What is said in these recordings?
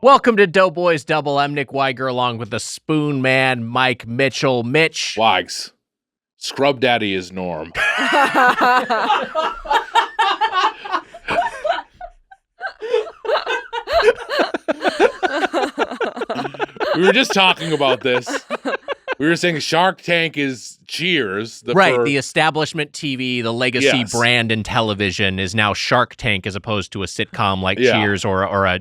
Welcome to Doughboys Double. I'm Nick Weiger along with the Spoon Man, Mike Mitchell. Mitch. Wags. Scrub Daddy is Norm. We were just talking about this. We were saying Shark Tank is Cheers. The establishment TV, the legacy brand in television is now Shark Tank as opposed to a sitcom like Cheers or a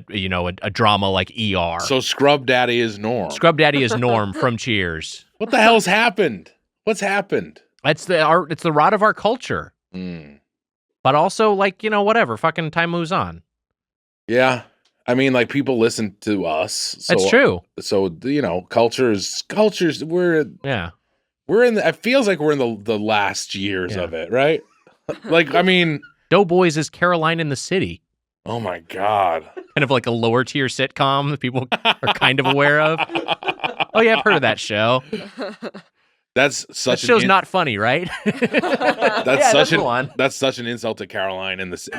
drama like ER. So Scrub Daddy is Norm. Scrub Daddy is Norm from Cheers. What the hell's happened? What's happened? It's the rot of our culture. But also, whatever. Fucking time moves on. Yeah. I mean, people listen to us. So, that's true. So, cultures, we're in it feels like we're in the last years of it, right? Doughboys is Caroline in the City. Oh my God. Kind of like a lower tier sitcom that people are kind of aware of. Oh yeah, I've heard of that show. That show's not funny, right? That's such an insult to Caroline in the City.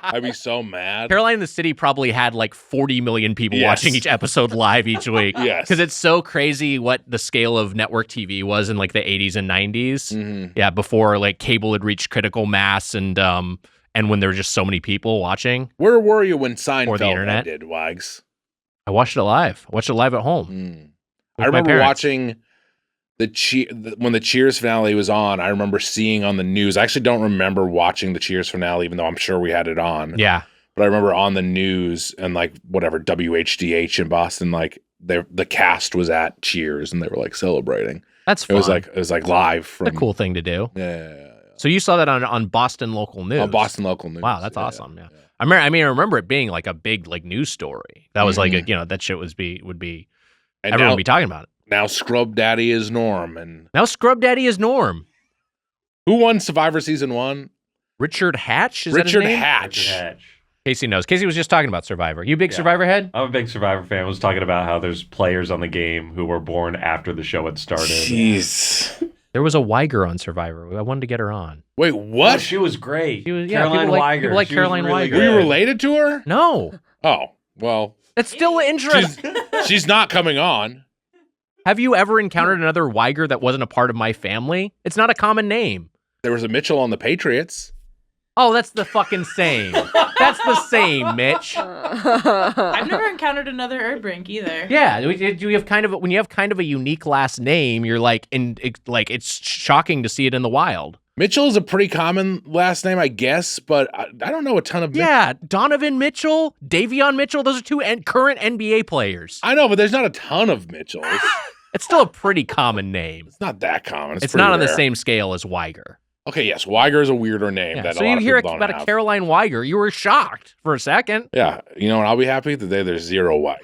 I'd be so mad. Caroline in the City probably had 40 million people watching each episode live each week. Yes. Because it's so crazy what the scale of network TV was in the 80s and 90s. Mm-hmm. Yeah, before cable had reached critical mass and when there were just so many people watching. Where were you when Seinfeld ended, Wags? I watched it live. I watched it live at home. I remember watching when the Cheers finale was on. I remember seeing on the news. I actually don't remember watching the Cheers finale, even though I'm sure we had it on. Yeah. But I remember on the news and WHDH in Boston, the cast was at Cheers and they were celebrating. That's fun. It was live from. It's a cool thing to do. Yeah. So you saw that on Boston local news. On Boston local news. Wow, that's awesome. Yeah. I remember it being a big news story. That was that shit would be. And everyone would be talking about it. Now Scrub Daddy is Norm. Who won Survivor Season 1? Richard Hatch? Richard Hatch. Casey knows. Casey was just talking about Survivor. You a big Survivor head? I'm a big Survivor fan. I was talking about how there's players on the game who were born after the show had started. Jeez. There was a Weiger on Survivor. I wanted to get her on. Wait, what? Oh, she was great. She was, Caroline Weiger. People like Caroline Weiger. Were you related to her? No. Oh, well. It's still interesting. She's not coming on. Have you ever encountered another Weiger that wasn't a part of my family? It's not a common name. There was a Mitchell on the Patriots. Oh, that's the fucking same. That's the same, Mitch. I've never encountered another Erdbrink either. Yeah, you have when you have kind of a unique last name, you're it's shocking to see it in the wild. Mitchell is a pretty common last name, I guess, but I don't know a ton of. Yeah, Donovan Mitchell, Davion Mitchell, those are two current NBA players. I know, but there's not a ton of Mitchells. It's still a pretty common name. It's not that common. It's not on the same scale as Weiger. Okay, yes, Weiger is a weirder name. Yeah, so you hear about a Caroline Weiger, you were shocked for a second. Yeah, you know what? I'll be happy the day there's zero Weiger.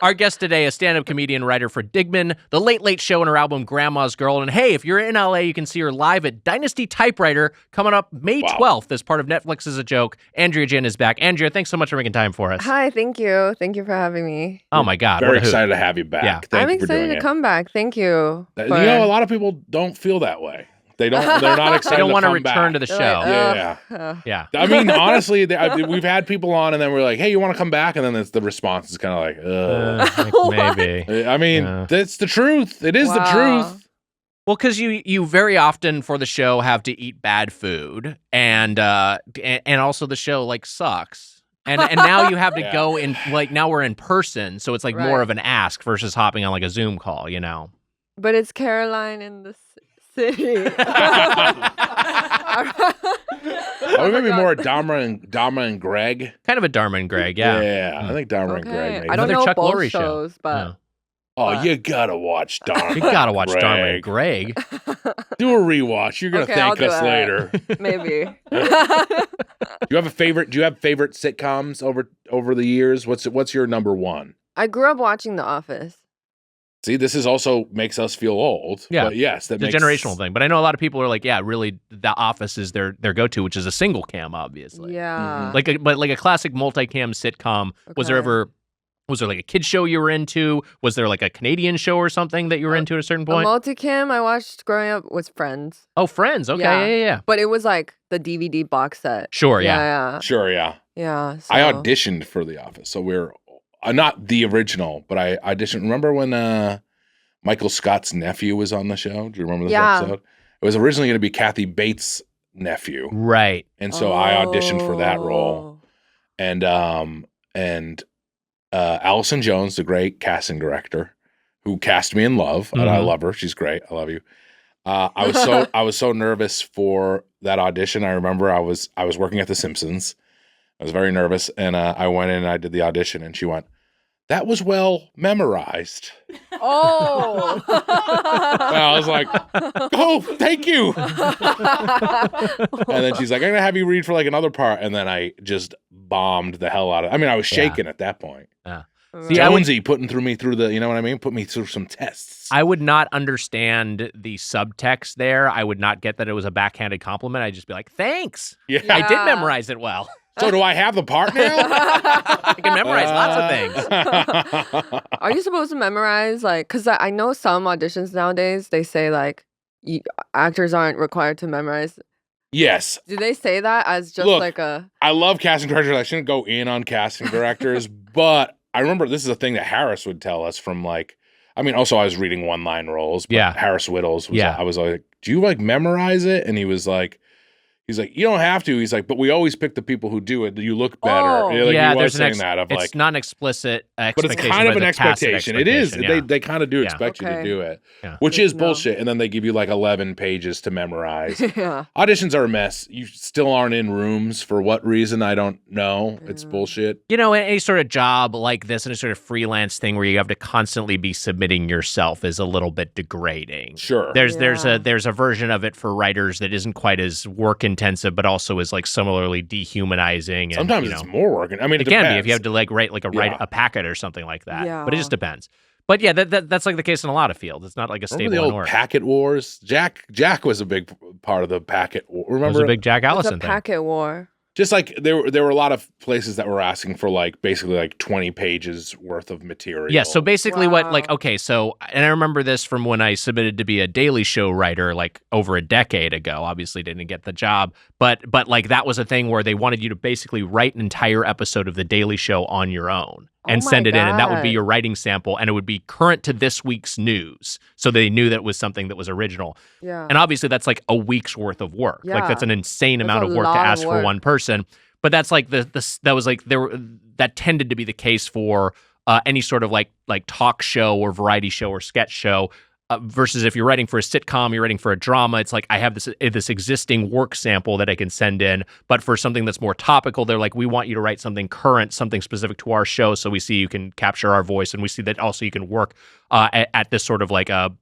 Our guest today, a stand-up comedian, writer for Digman, The Late Late Show, and her album Grandma's Girl. And hey, if you're in LA, you can see her live at Dynasty Typewriter coming up May 12th as part of Netflix is a Joke. Andrea Jin is back. Andrea, thanks so much for making time for us. Hi, thank you. Thank you for having me. Oh my God. Very excited to have you back. Yeah. I'm excited to come back. Thank you. A lot of people don't feel that way. They're not excited. They don't want to back. return to the show. Yeah. I mean, honestly, we've had people on, and then we're like, "Hey, you want to come back?" And then the response is kind of like, maybe. I mean, that's the truth. It is the truth. Well, because you very often for the show have to eat bad food, and also the show sucks. And now you have to go in now we're in person, so it's more of an ask versus hopping on a Zoom call, But it's Caroline in the City. Maybe more Dharma and Greg. Kind of a Dharma and Greg, yeah. Yeah, I think Dharma and Greg. Maybe. I don't know Chuck both Lorre shows, show. but you gotta watch Dharma. You gotta watch Dharma and Greg. Do a rewatch. You're gonna thank us later. Maybe. Do you have favorite sitcoms over the years? What's your number one? I grew up watching The Office. See, this is also makes us feel old. Yeah. But yes, it's a generational thing. But I know a lot of people are really, The Office is their go-to, which is a single cam, obviously. Yeah. But a classic multicam sitcom. Was there ever Was there like a kid show you were into? Was there like a Canadian show or something that you were into at a certain A point? multicam I watched growing up was Friends. Oh, Friends. Okay, yeah. But it was like the DVD box set. Sure, yeah. Yeah. Sure, yeah. Yeah. I so- auditioned for The Office, so we're not the original, but I auditioned. Remember when Michael Scott's nephew was on the show? Do you remember this episode? It was originally going to be Kathy Bates' nephew, Right. and so I auditioned for that role. And Allison Jones, the great casting director, who cast me in Love, and I love her. She's great. I love you. I was so nervous for that audition. I remember I was working at The Simpsons. I was very nervous, and I went in and I did the audition, and she went, "That was well memorized." Oh. And I was like, "Oh, thank you." And then she's like, "I'm gonna have you read for like another part," and then I just bombed the hell out of it. I mean, I was shaking at that point. See, I Jonesy putting me through the, you know what I mean? Put me through some tests. I would not understand the subtext there. I would not get that it was a backhanded compliment. I'd just be like, thanks. Yeah. I did memorize it well. So do I have the part now? I can memorize lots of things. Are you supposed to memorize like? Because I know some auditions nowadays they say like actors aren't required to memorize. Yes. Do they say that as just Look, like a? I love casting directors. I shouldn't go in on casting directors, but I remember this is a thing that Harris would tell us from like, I mean, also I was reading one-line roles, but Harris Whittles was, I was like, "Do you like memorize it?" And he's like, "You don't have to." He's like, "But we always pick the people who do it. You look better." Oh. Like, Yeah, he was there's saying that of it's like, not an explicit but expectation. it's kind of but an it's a tacit expectation. It is. expectation, They kind of do expect you to Okay. do it, Yeah. which Good is to know. bullshit. And then they give you like 11 pages to memorize. Yeah. Auditions are a mess. You still aren't in rooms for what reason? I don't know. It's bullshit. You know, any sort of job like this, any sort of freelance thing where you have to constantly be submitting yourself is a little bit degrading. Sure. There's Yeah. a version of it for writers that isn't quite as work intensive, but also is like similarly dehumanizing. And, Sometimes you know, it's more work. I mean, it can be if depends. you have to like write a packet or something like that. Yeah. But it just depends. But yeah, that's like the case in a lot of fields. It's not like a Remember stable the in old work. packet wars? Jack was a big part of the packet war. It was Remember? a big Jack It's a Allison thing. packet war. Just like there were a lot of places that were asking for like basically like 20 pages worth of material. Yeah, so basically what like Wow. okay, so and I remember this from when I submitted to be a Daily Show writer like over a decade ago. Obviously didn't get the job, but like that was a thing where they wanted you to basically write an entire episode of the Daily Show on your own and Oh my send it in, and that would be God. your writing sample, and it would be current to this week's news. So they knew that it was something that was original. Yeah. And obviously that's like a week's worth of work. Like Yeah. that's an insane That's amount a of work to lot of ask for work. one person. But that's like that tended to be the case for any sort of like talk show or variety show or sketch show. Versus if you're writing for a sitcom, you're writing for a drama, it's like I have this existing work sample that I can send in. But for something that's more topical, they're like, we want you to write something current, something specific to our show, so we see you can capture our voice, and we see that also you can work at this sort of like on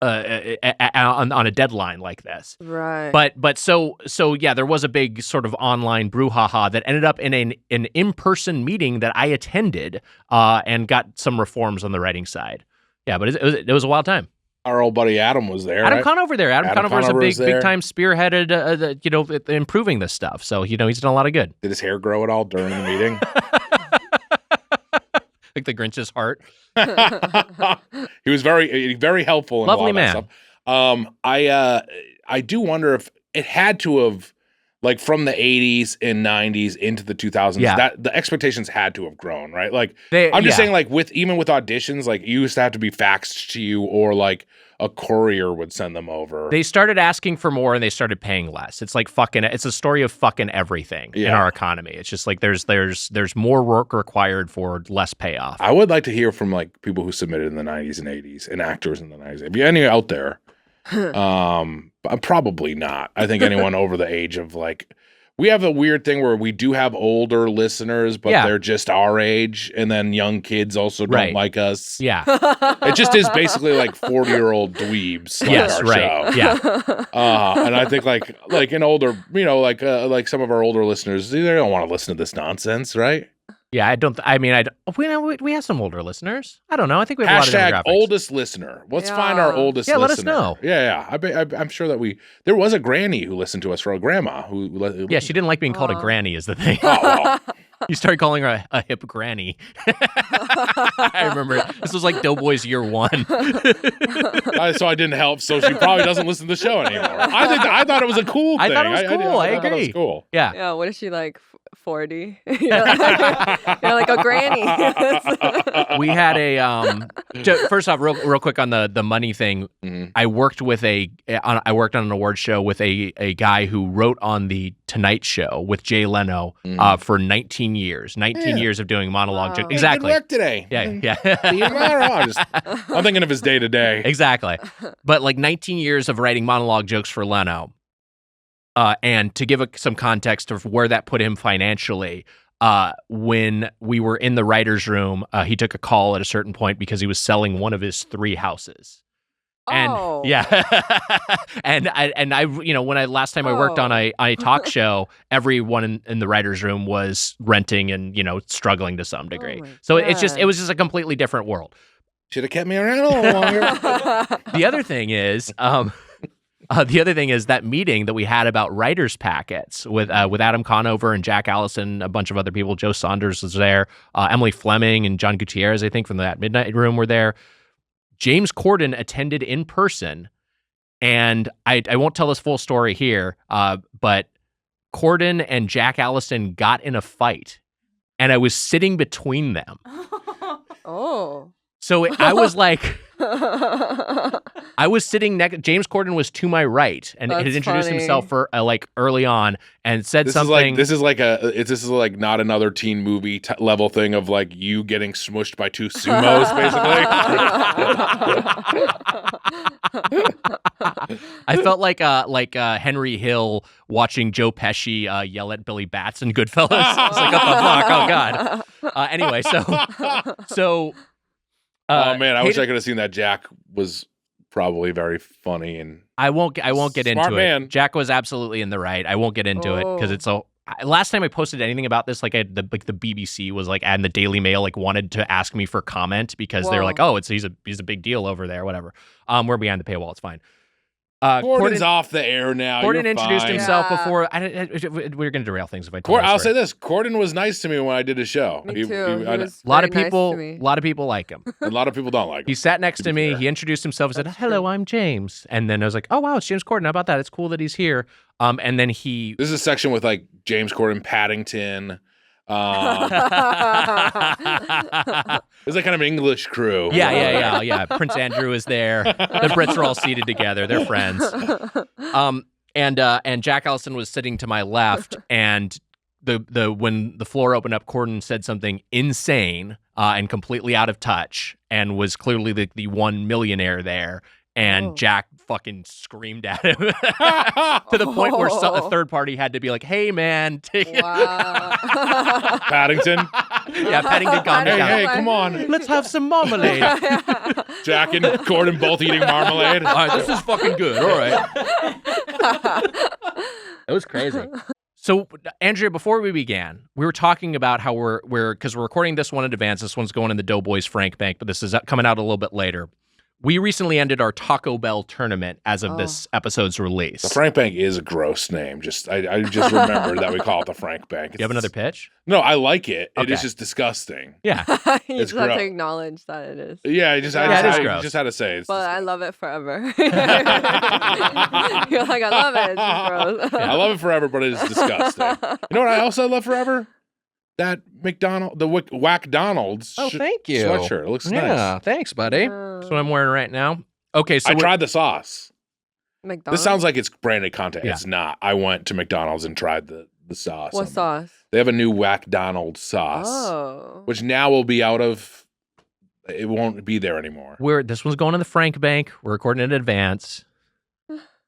a deadline like this. Right. But so yeah, there was a big sort of online brouhaha that ended up in an in-person meeting that I attended and got some reforms on the writing side. Yeah, but it was a wild time. Our old buddy Adam was there. Adam right? Conover there. Adam Conover is a Conover was there. big time spearheaded, improving this stuff. So he's done a lot of good. Did his hair grow at all during the meeting? Like the Grinch's heart. He was very helpful. In Lovely a lot of that stuff. I do wonder if it had to have, like from the 80s and 90s into the 2000s, that the expectations had to have grown, right? Like I'm just saying, like even with auditions, like you used to have to be faxed to you, or like a courier would send them over. They started asking for more and they started paying less. It's like it's a story of fucking everything in our economy. It's just like there's more work required for less payoff. I would like to hear from like people who submitted in the 90s and 80s and actors in the 90s. If you're any out there, probably not. I think anyone over the age of like, we have a weird thing where we do have older listeners, but they're just our age, and then young kids also don't like us. Yeah. It just is basically like 40-year-old dweebs. Like Yes, our right. Show. Yeah. And I think like an older, like some of our older listeners, they don't want to listen to this nonsense, right? Yeah, we have some older listeners. I don't know. I think we have a lot of Hashtag demographics. oldest listener. Let's find our oldest listener. Let us know. Yeah. I'm sure that there was a granny who listened to us, for a grandma who. Yeah, she didn't like being called a granny is the thing. Oh, well. You started calling her a hip granny. I remember this was like Doughboys year 1. So I didn't help. So she probably doesn't listen to the show anymore. I thought it was a cool thing. I thought it was cool. I thought it agree. was cool. Yeah. Yeah, what is she like? 40? You're like a granny. We had a first off, real quick on the money thing. Mhm. I worked on an award show with a guy who wrote on the Tonight Show with Jay Leno for 19 years. 19 years of doing monologue. Wow. Exactly. Good work today. Yeah. See you tomorrow. I'm thinking of his day to day. Exactly. But like 19 years of writing monologue jokes for Leno. And to give some context of where that put him financially, when we were in the writer's room, he took a call at a certain point because he was selling one of his 3 houses. And Oh. yeah, and I when last time I worked on a talk show, everyone in the writer's room was renting and struggling to some degree. my So it was God. just a completely different world. Should have kept me around a little longer. The other thing is, that meeting that we had about writers' packets with Adam Conover and Jack Allison, a bunch of other people. Joe Saunders was there. Emily Fleming and John Gutierrez, I think, from that Midnight Room were there. James Corden attended in person, and I won't tell this full story here, but Corden and Jack Allison got in a fight, and I was sitting between them. Oh. So I was like... I was sitting next. James Corden was to my right, and had That's introduced funny. himself for early on, and said something. This is like not another teen movie level thing of like you getting smushed by 2 sumos, basically. I felt like Henry Hill watching Joe Pesci yell at Billy Batts in Goodfellas. I was like, what the fuck? Oh god. Anyway, so. Oh man, I wish hated- I could have seen that. Jack was probably very funny and I won't get Smart into man. it. Jack was absolutely in the right. I won't get into it because it's so. Last time I posted anything about this, the BBC was like, and the Daily Mail wanted to ask me for comment because they were like, oh, he's a big deal over there, whatever. We're behind the paywall, it's fine. Gordon's off the air now. Gordon You're introduced fine. himself Yeah. before. We're going to derail things if I tell I'll say this: Gordon was nice to me when I did his show. Me too. He was A lot of very nice people, to me. a lot of people like him. a lot of people don't like He him. sat next To to be me. fair. He introduced himself. Said, That's "Hello, true. I'm James." And then I was like, "Oh wow, it's James Corden. How about that? It's cool that he's here." And then he. This is a section with like James Corden, Paddington. It's like kind of an English crew. Yeah. Prince Andrew is there. The Brits are all seated together. They're friends. And Jack Allison was sitting to my left, and when the floor opened up, Corden said something insane and completely out of touch, and was clearly the one millionaire there. And Oh. Jack fucking screamed at him to the point where a third party had to be like, "Hey, man, take it." Wow. Paddington. Yeah, Paddington, calm Hey, down. hey, come on. Let's have some marmalade. Jack and Gordon both eating marmalade. All right, this is fucking good. All right. It was crazy. So, Andrea, before we began, we were talking about how because we're recording this one in advance. This one's going in the Doughboys Frank Bank, but this is coming out a little bit later. We recently ended our Taco Bell tournament as of this episode's release. The Frank Bank is a gross name. I just remembered that we call it the Frank Bank. Do you have another pitch? No, I like it. It Okay. is just disgusting. Yeah. You It's just have gross. to acknowledge that it is. Yeah, I it is gross. just had to say it. But I love it forever. You're like, I love it. It's just gross. I love it forever, but it is disgusting. You know what I also love forever? That the Whack Donald's Thank you. sweatshirt. It looks nice. Thanks, buddy. That's what I'm wearing right now. Okay, so I tried the sauce. McDonald's. This sounds like it's branded content. Yeah. It's not. I went to McDonald's and tried the sauce. What sauce? They have a new Whack Donald sauce, Oh. which now will be out of. It won't be there anymore. this one's going in the Frank Bank. We're recording in advance.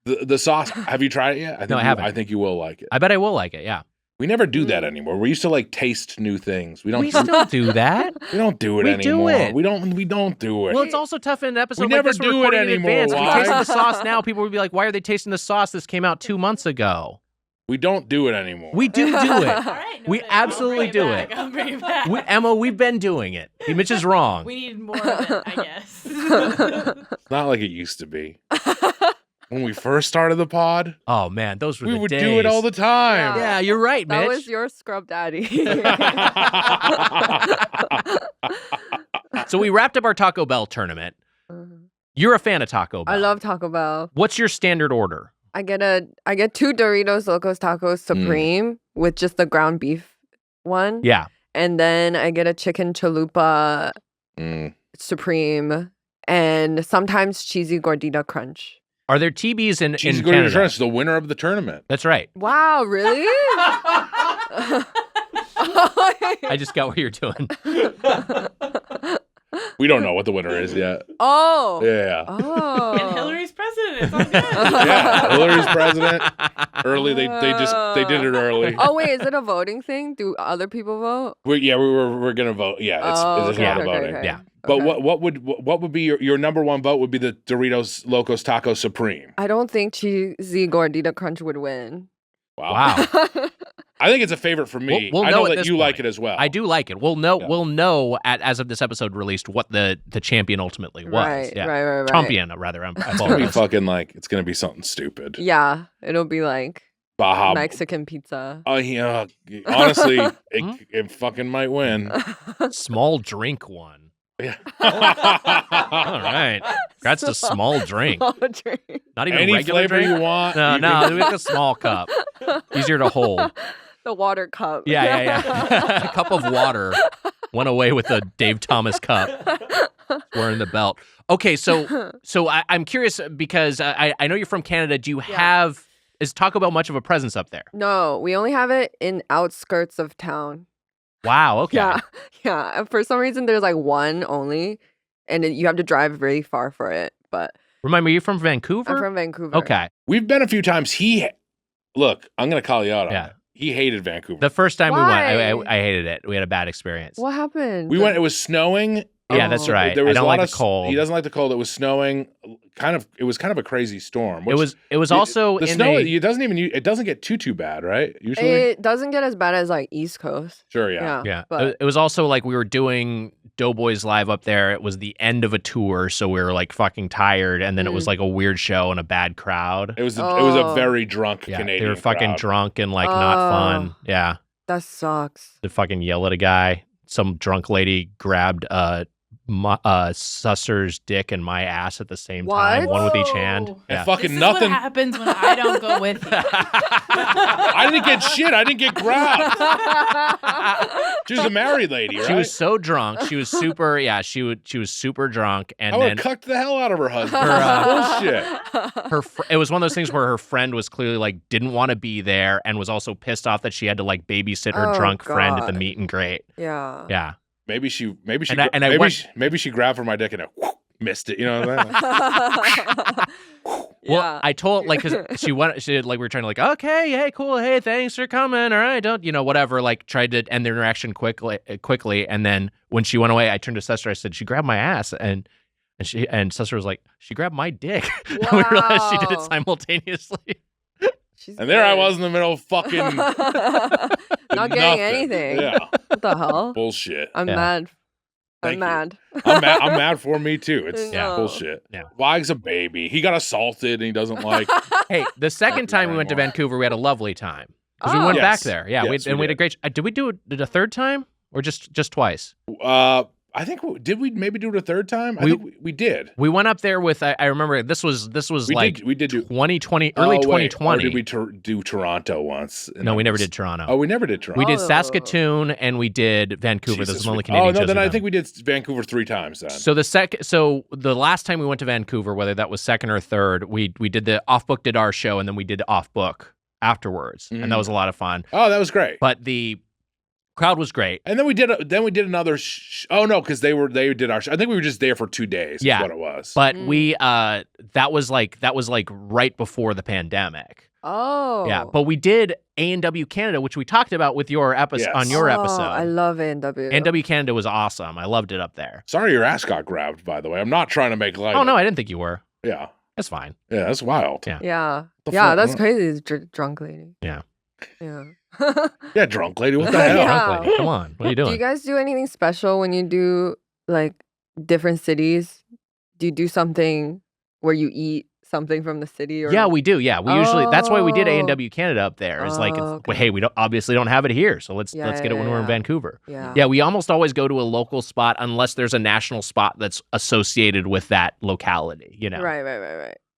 The sauce. Have you tried it yet? No, I haven't. I think you will like it. I bet I will like it. Yeah. We never do that anymore. We used to like taste new things. We don't. We still do that. We don't do it We do anymore. it. We don't do it. Well, it's also tough in an episode We like never this. We're do it recording in anymore. advance. If we Why? tasted the sauce now, people would be like, "Why are they tasting the sauce? This came out 2 months ago." We don't do it anymore. We do it. All right, We noted. absolutely I'll do bring it. back. I'll bring it back. Emma, we've been doing it. Mitch is wrong. We need more of it, I guess. It's not like it used to be. when we first started the pod, Oh man, those were we the would days. do it all the time. Yeah, you're right, Mitch. That was your scrub daddy. So we wrapped up our Taco Bell tournament. You're a fan of Taco Bell. I love Taco Bell. What's your standard order? I get 2 Doritos Locos Tacos Supreme with just the ground beef one. Yeah. And then I get a chicken chalupa Supreme and sometimes cheesy gordita crunch. Are there TBs in Cheesy Canada? Gordita Crunch, the winner of the tournament. That's right. Wow, really? I just got what you're doing. We don't know what the winner is yet. Oh. Yeah. Oh. And Hillary's president. It's all good. Yeah, Hillary's president. Early, they did it early. Oh wait, is it a voting thing? Do other people vote? We're gonna vote. Yeah, it's not a voting. Okay. Yeah. But Okay. what would be your number one vote? Would be the Doritos Locos Taco Supreme. I don't think cheesy gordita crunch would win. Wow. I think it's a favorite for me. We'll I know know at that this you like point. it as well. I do like it. We'll know. Yeah. We'll know as of this episode released what the champion ultimately was. Right, Yeah. right. Champion, rather. I It's gonna be apologize. fucking like it's gonna be something stupid. Yeah, it'll be like Baja. Mexican pizza. Oh yeah. Honestly, it fucking might win. Small drink one. Yeah. All right. Congrats to small drink. Small drink. Not even Any regular flavor drink. you want. No, you no, can- make a small cup. Easier to hold. The water cup. Yeah. A cup of water went away with the Dave Thomas cup. Wearing the belt. Okay, so I'm curious because I know you're from Canada. Do you have is Taco Bell much of a presence up there? No, we only have it in outskirts of town. Wow. Okay. Yeah. And for some reason, there's like one only, and you have to drive really far for it. But Remind me, you're from Vancouver? I'm from Vancouver. Okay. We've been a few times. Look, I'm gonna call you out on Yeah. it. He hated Vancouver. The first time Why? we went, I hated it. We had a bad experience. What happened? We went. It was snowing. Yeah, that's right. There was I don't a lot like of the cold. He doesn't like the cold. It was snowing. It was kind of a crazy storm. It was also the in snow. a, It doesn't get too bad, right? Usually. It doesn't get as bad as like East Coast. Sure. Yeah. yeah. But It was also like we were doing Doughboys live up there. It was the end of a tour, so we were like fucking tired, and then it was like a weird show and a bad crowd. It was a Oh. very drunk Yeah, Canadian. they were fucking crowd. drunk and like not fun. Oh. Yeah, that sucks. to fucking yell at a guy. Some drunk lady grabbed Susser's dick and my ass at the same time, What? one with each hand. Whoa. Yeah. And fucking This is nothing. what happens when I don't go with you. I didn't get shit. I didn't get grabbed. She was a married lady, right? She was so drunk. She was super. Yeah, she was super drunk, and I would then have cucked the hell out of her husband. Bullshit. it was one of those things where her friend was clearly like didn't want to be there and was also pissed off that she had to like babysit her Oh, drunk friend at the God. meet and great. Yeah. Yeah. Maybe she And she grabbed for my dick and missed it. You know what I'm saying? Well, I told like because she like we were trying to like okay, hey, cool, hey, thanks for coming. All right, don't whatever. Like tried to end the interaction quickly, and then when she went away, I turned to Sester. I said, "She grabbed my ass," and Sester was like, "She grabbed my dick." And we realized she did it Wow. simultaneously. She's And there I good. was in the middle of fucking Not nothing. getting anything. Yeah, What the hell? bullshit. I'm Yeah. mad. Thank you. I'm mad. I'm mad for me too. It's Yeah. bullshit. Yeah. Wag's a baby. He got assaulted and he doesn't like. Hey, the second time we went to anymore. Vancouver, we had a lovely time because we Oh. went Yes. back there. Yeah, Yes, we had a did. great. Did we do it a third time or just twice? I think did we maybe do it a third time? I We- think we did. We went up there with. I remember this was We like did. We did do 2020, early Oh, wait. 2020. Or did we do Toronto once? And No, that we never was- did Toronto. Oh, we never did Toronto. We did Oh. Saskatoon and we did Vancouver. Those Jesus, are the only we- Canadian Oh no, shows then we've I done. think we did Vancouver 3 times then. So the last time we went to Vancouver, whether that was second or third, we did the Off Book did our show and then we did Off Book afterwards, and that was a lot of fun. Oh, that was great. But the crowd was great. And then we did another. Oh no, because they did our. I think we were just there for 2 days. Yeah. is what it was. But we that was like right before the pandemic. Oh. Yeah, but we did A&W Canada, which we talked about with your episode Yes. on your Oh, episode. I love A&W. A&W Canada was awesome. I loved it up there. Sorry, your ass got grabbed. By the way, I'm not trying to make light. Oh no, of I it. didn't think you were. Yeah, That's fine. yeah, that's wild. Yeah. Yeah. The Yeah, fuck? that's crazy. This drunk lady. Yeah. Yeah. Yeah, drunk lady. What the hell? Yeah. Drunk lady, come on, what are you Do doing? you guys do anything special when you do like different cities? Do you do something where you eat something from the city? Or Yeah, we do. Yeah, we usually. That's why we did Oh. A&W Canada up there. It's like, Oh, well, hey, we obviously don't have it here, so let's Yeah, get it when we're in Vancouver. Yeah. Yeah, we almost always go to a local spot unless there's a national spot that's associated with that locality. You know, Right.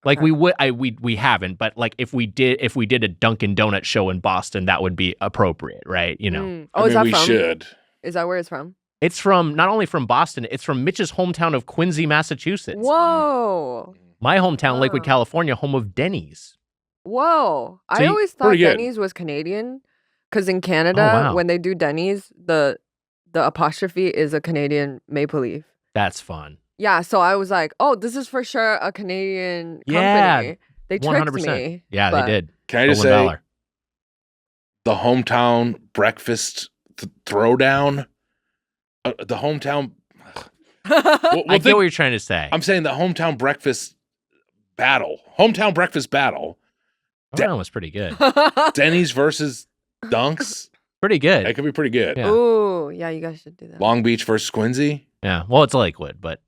like Okay. we haven't, but like if we did a Dunkin' Donut show in Boston, that would be appropriate, right? You know, Mm. I Oh, is mean, that we from? should. Is that where it's from? it's from not only from Boston, it's from Mitch's hometown of Quincy, Massachusetts. Whoa. My hometown, Lakewood, Wow. California, home of Denny's. Whoa. I See, always thought pretty good. Denny's was Canadian. Because in Canada, wow. when they do Denny's, the apostrophe is a Canadian maple leaf. That's fun. Yeah, so I was like, oh, this is for sure a Canadian Yeah, company. They tricked 100%. me. Yeah, but- they did. Can I just Golden say Valor. the hometown breakfast throwdown? The hometown. I get what you're trying to say. I'm saying the hometown breakfast battle. Hometown breakfast battle. That was pretty good. Denny's versus Dunks. Pretty good. That could be pretty good. Yeah. Ooh, yeah, you guys should do that. Long Beach versus Quincy. Yeah. Well, it's Lakewood, but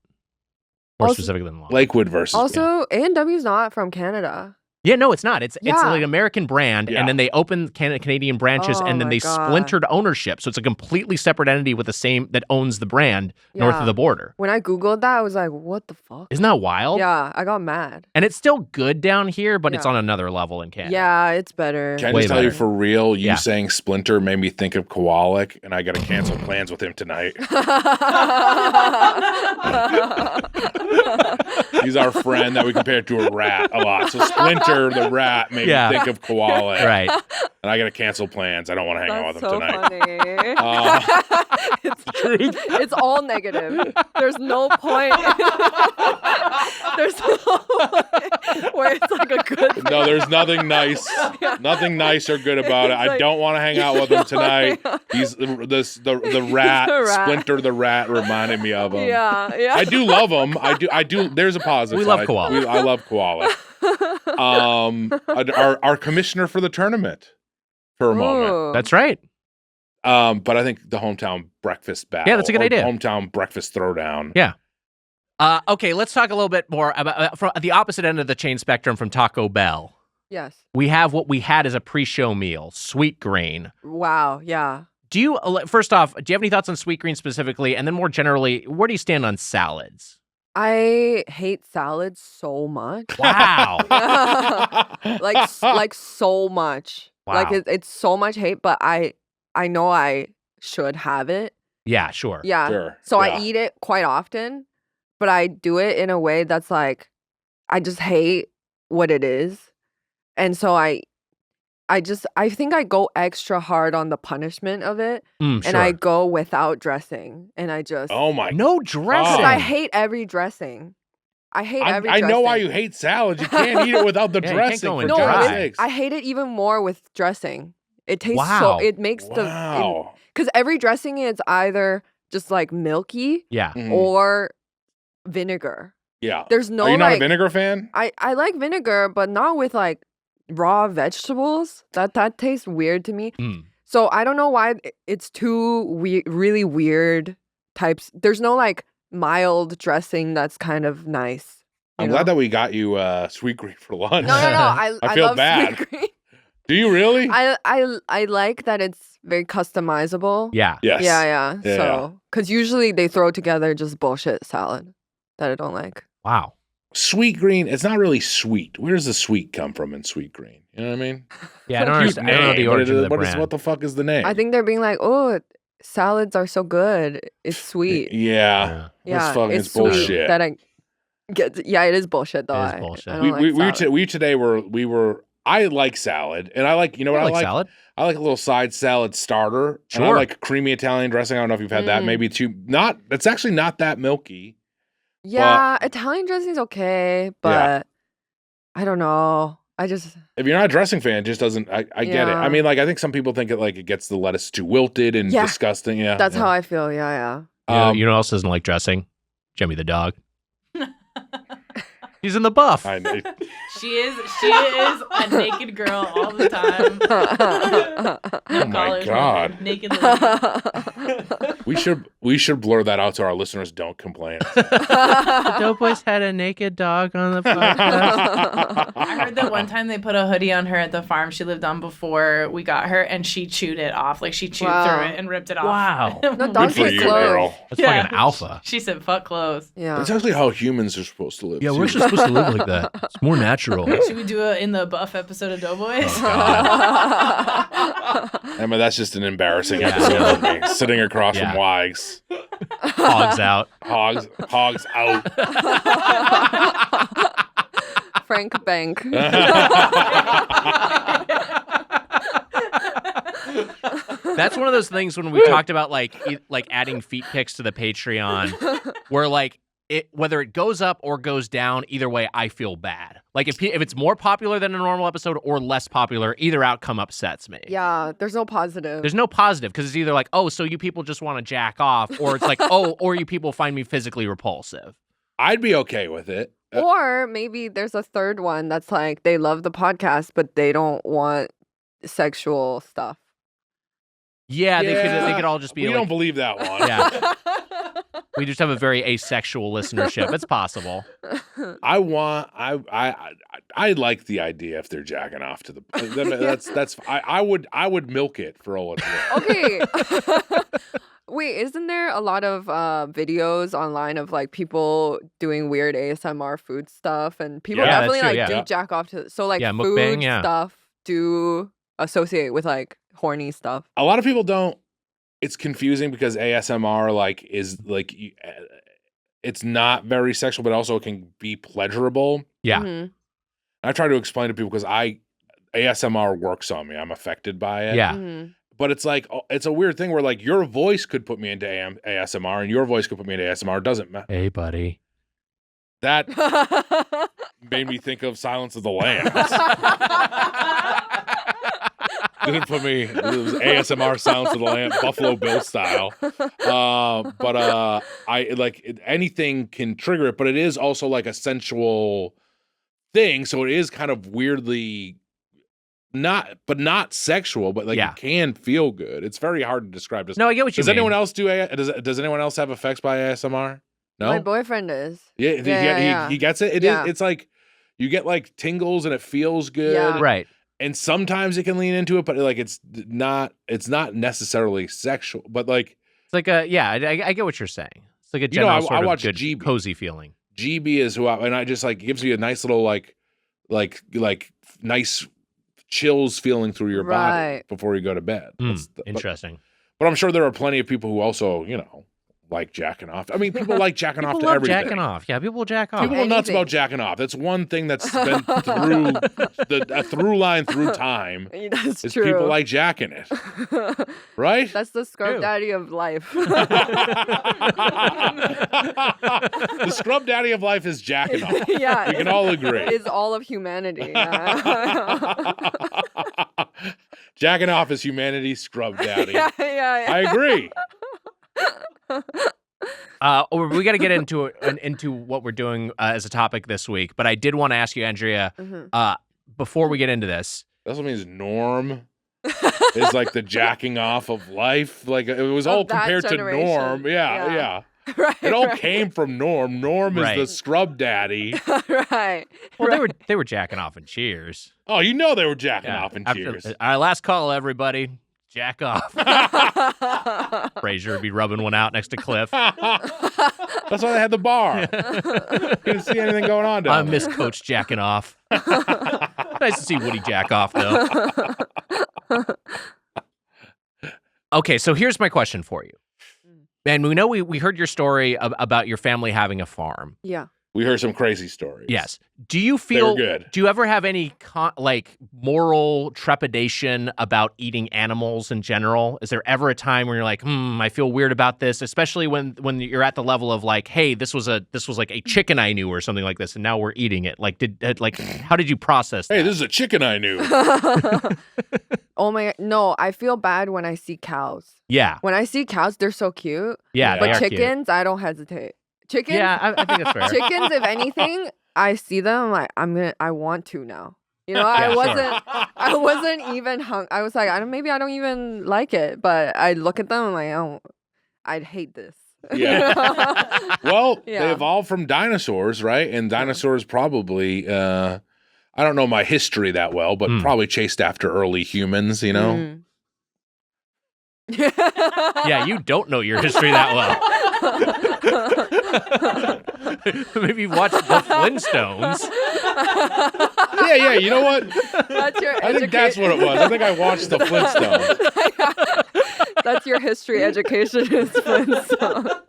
more Also- specifically than Long. Lakewood versus. Also, A&W's not from Canada. Yeah, no, it's not. It's Yeah. like an American brand, Yeah. and then they opened Canadian branches, Oh and then my they God. splintered ownership. So it's a completely separate entity with the same that owns the brand north Yeah. of the border. When I Googled that, I was like, what the fuck? Isn't that wild? Yeah, I got mad. And it's still good down here, but it's Yeah. on another level in Canada. Yeah, it's better. Can I Way just tell you better. for real? You Yeah. saying Splinter made me think of Kowalik, and I got to cancel plans with him tonight. He's our friend that we compare to a rat a lot. So Splinter, the rat, made Yeah. me think of Kowalik. Right. And I got to cancel plans. I don't want to hang out That's with him so tonight. funny. It's all negative. There's no point. There's no point where it's like a good thing. No, there's nothing nice. Nothing nice or good about it. It's I like- don't want to hang out with him tonight. He's the rat. the rat. Splinter the rat reminded me of him. Yeah. I do love him. I do. There's a positive. We love side. Koala. I love Koala. Our commissioner for the tournament for a moment. Ooh. That's right. But I think the hometown breakfast battle. Yeah, that's a good or idea. Hometown breakfast throwdown. Yeah. Okay, let's talk a little bit more about from the opposite end of the chain spectrum from Taco Bell. Yes. We have what we had as a pre-show meal, sweet green. Wow. Yeah. Do you, first off, do you have any thoughts on sweet green specifically? And then more generally, where do you stand on salads? I hate salads so much. Wow. like so much. Like Wow. it's so much hate, but I know I should have it. Yeah, sure. Yeah. Sure. So Yeah. I eat it quite often, but I do it in a way that's like I just hate what it is. And so I think I go extra hard on the punishment of it, Mm, and I sure. go without dressing, and I just Oh my. No because dressing. I hate every dressing. I hate every I know why dressing. you hate salads. You can't eat it without the Yeah, you can't dressing. go For in No, dry. God's sakes. I hate it even more with dressing. It tastes Wow. so. It makes Wow. because every dressing is either just like milky Yeah. Mhm. or vinegar. Yeah. There's no Are you not like a vinegar fan? I like vinegar, but not with like raw vegetables. That tastes weird to me. Mm. So I don't know why it's two really weird types. There's no like mild dressing that's kind of nice. I'm you glad know? that we got you sweet green for lunch. No. I feel love bad. sweet green. Do you really? I like that it's very customizable. Yeah. Yes. Yeah. Yeah. So, because usually they throw together just bullshit salad that I don't like. Wow. Sweet green, it's not really sweet. Where does the sweet come from in sweet green? You know what I mean? Yeah, I don't Cute understand. I don't know name, the but origin of the what brand. what the fuck is the name? I think they're being like, oh, salads are so good. It's sweet. Yeah. Yeah, It's sweet bullshit. that I get. Yeah, it is bullshit though. It is bullshit. I don't we like salad. we today were I like salad, and I like, you know what I I like like? salad. I like a little side salad starter. And I Sure. like creamy Italian dressing. I don't know if you've had that. Mm. Maybe it's actually not that milky. Yeah, Italian dressing's okay, but I don't know. I just If you're not a dressing fan, it just doesn't. I get it. Yeah. I mean, like, I think some people think it gets the lettuce too wilted and Yeah. disgusting. Yeah, that's yeah. how I feel. Yeah. You know who else doesn't like dressing? Jimmy the dog. He's in the buff. I know. She is a naked girl all the time. Oh my God. Naked lady. We should blur that out so our listeners don't complain. The Doughboys had a naked dog on the podcast. I heard that one time they put a hoodie on her at the farm she lived on before we got her, and she chewed it off. Like she chewed through it and ripped it off. Wow. No, dogs for get you, clothes. girl. That's fucking alpha. She said, "Fuck clothes." Yeah. That's actually how humans are supposed to live. Yeah, too. we're just supposed to live like that. It's more natural. Should we do it in the buff episode of Doughboys? Emma, that's just an embarrassing episode for me. Sitting across from Wags. Hogs out. Hogs out. Frank Bank. That's one of those things when we talked about like adding feet pics to the Patreon, where like whether it goes up or goes down, either way, I feel bad. Like if it's more popular than a normal episode or less popular, either outcome upsets me. Yeah, there's no positive. There's no positive because it's either like, oh, so you people just want to jack off, or it's like, oh, or you people find me physically repulsive. I'd be okay with it. Or maybe there's a third one that's like they love the podcast, but they don't want sexual stuff. Yeah, they could all just be We like, don't believe that one. yeah. We just have a very asexual listenership. It's possible. I like the idea if they're jacking off to the. I would milk it for all it's worth. Okay. Wait, isn't there a lot of videos online of like people doing weird ASMR food stuff, and people Yeah, definitely that's true, like yeah. do jack off to so like Yeah, food mukbang, yeah. stuff do associate with like horny stuff. A lot of people don't. It's confusing because ASMR like is like it's not very sexual, but also can be pleasurable. Yeah. Mhm. I try to explain to people because ASMR works on me. I'm affected by it. Yeah. Mhm. But it's like it's a weird thing where like your voice could put me into ASMR and your voice could put me into ASMR. It doesn't matter. Hey, buddy. That made me think of Silence of the Lambs. Didn't put me. It was ASMR Silence of the Lambs, Buffalo Bill style. But I like anything can trigger it, but it is also like a sensual thing. So it is kind of weirdly not sexual, but like Yeah. it can feel good. It's very hard to describe. No, I get what you Does mean. anyone else do? Does anyone else have effects by ASMR? No. My boyfriend is. Yeah, he gets it. Yeah. It's like you get like tingles and it feels good. Yeah. Right. And sometimes it can lean into it, but like it's not necessarily sexual. But like It's like I get what you're saying. It's like a You know, general I sort of watch good, GB. cozy feeling. GB is and I just like gives you a nice little like nice chills feeling through your body Right. before you go to bed. Interesting. But I'm sure there are plenty of people who also, like jacking off. I mean, people like jacking off People to love everything. jacking off. Yeah, people jack off. People are nuts Anything. about jacking off. That's one thing that's been through a through line through time. That's Is true. people like jacking it, right? That's the scrub Ew. daddy of life. The scrub daddy of life is jacking off. Yeah. We can all agree. Is all of humanity. Yeah. Jacking off is humanity's scrub daddy. yeah. I agree. We got to get into what we're doing as a topic this week, but I did want to ask you, Andrea, Mhm. before we get into this. That's what means norm is like the jacking off of life. Like it was all Of that compared to generation. norm. Yeah. Right. It all right. came from Norm. Norm is Right. the scrub daddy. Right. Well, they were jacking off in Cheers. Oh, you know they were jacking Yeah. off in After- Cheers. All right, last call, everybody. Jack off. Frazier would be rubbing one out next to Cliff. That's why they had the bar. Couldn't see anything going on down I miss Coach jacking off. Nice to see Woody jack off, though. Okay, so here's my question for you. And we know we heard your story about your family having a farm. Yeah. We heard some crazy stories. Yes. Do you feel good. Do you ever have any moral trepidation about eating animals in general? Is there ever a time where you're like, I feel weird about this, especially when you're at the level of like, hey, this was like a chicken I knew or something like this, and now we're eating it. Like, how did you process that? Hey, this is a chicken I knew. Oh my, no, I feel bad when I see cows. Yeah. When I see cows, they're so cute. Yeah. They But are cute. chickens, I don't hesitate. Chickens, Yeah, I think that's fair. chickens, if anything, I see them, like I want to now. You know, Yeah, I wasn't even hung. I was like, maybe I don't even like it, but I look at them, I'm like, oh, I'd hate this. Yeah. Well, Yeah. they evolved from dinosaurs, right? And dinosaurs probably, I don't know my history that well, but probably chased after early humans, you know? Yeah, you don't know your history that well. Maybe you've watched the Flintstones. Yeah, you know what? That's your I think that's what it was. I think I watched the Flintstones. That's your history education is Flintstones.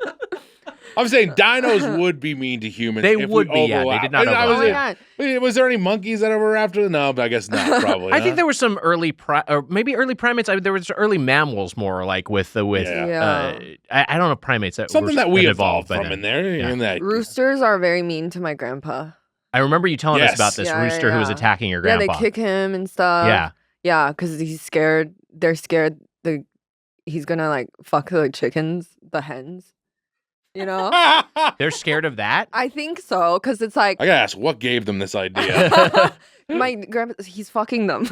I'm saying dinos would be mean to humans. They if would we be, yeah. They overlap. did not And I overlap. was there any monkeys that were after? No, but I guess not, probably. I think there were some early, or maybe early primates. There was early mammals more, like with. Yeah. I don't know primates that something that we evolved by from then. in there. Yeah. In that, Roosters are very mean to my grandpa. I remember you telling us Yes. about this Yeah, rooster who was yeah. attacking your Yeah, grandpa. they kick him and stuff. Yeah. Yeah, because he's scared. They're scared he's gonna like fuck the chickens, the hens. You know? They're scared of that? I think so, because it's like I gotta ask, what gave them this idea? my grandpa, he's fucking them.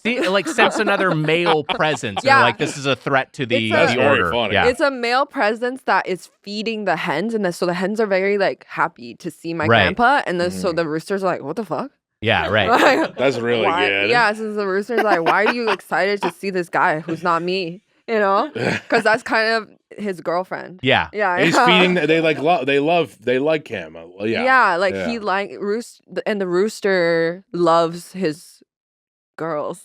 See, like sense another male presence. Yeah. Yeah. Like this is a threat to the, That's the very order. funny. Yeah. It's a male presence that is feeding the hens, and so the hens are very like happy to see my Right. grandpa, and then so the roosters are like, "What the fuck?" Yeah, right. Like, That's really why- good. Yeah, since the rooster's like, "Why are you excited to see this guy who's not me?" You know, because that's kind of his girlfriend. Yeah. Yeah, He's yeah. feeding. They like like him. Yeah. Yeah, like Yeah. he like and the rooster loves his girls.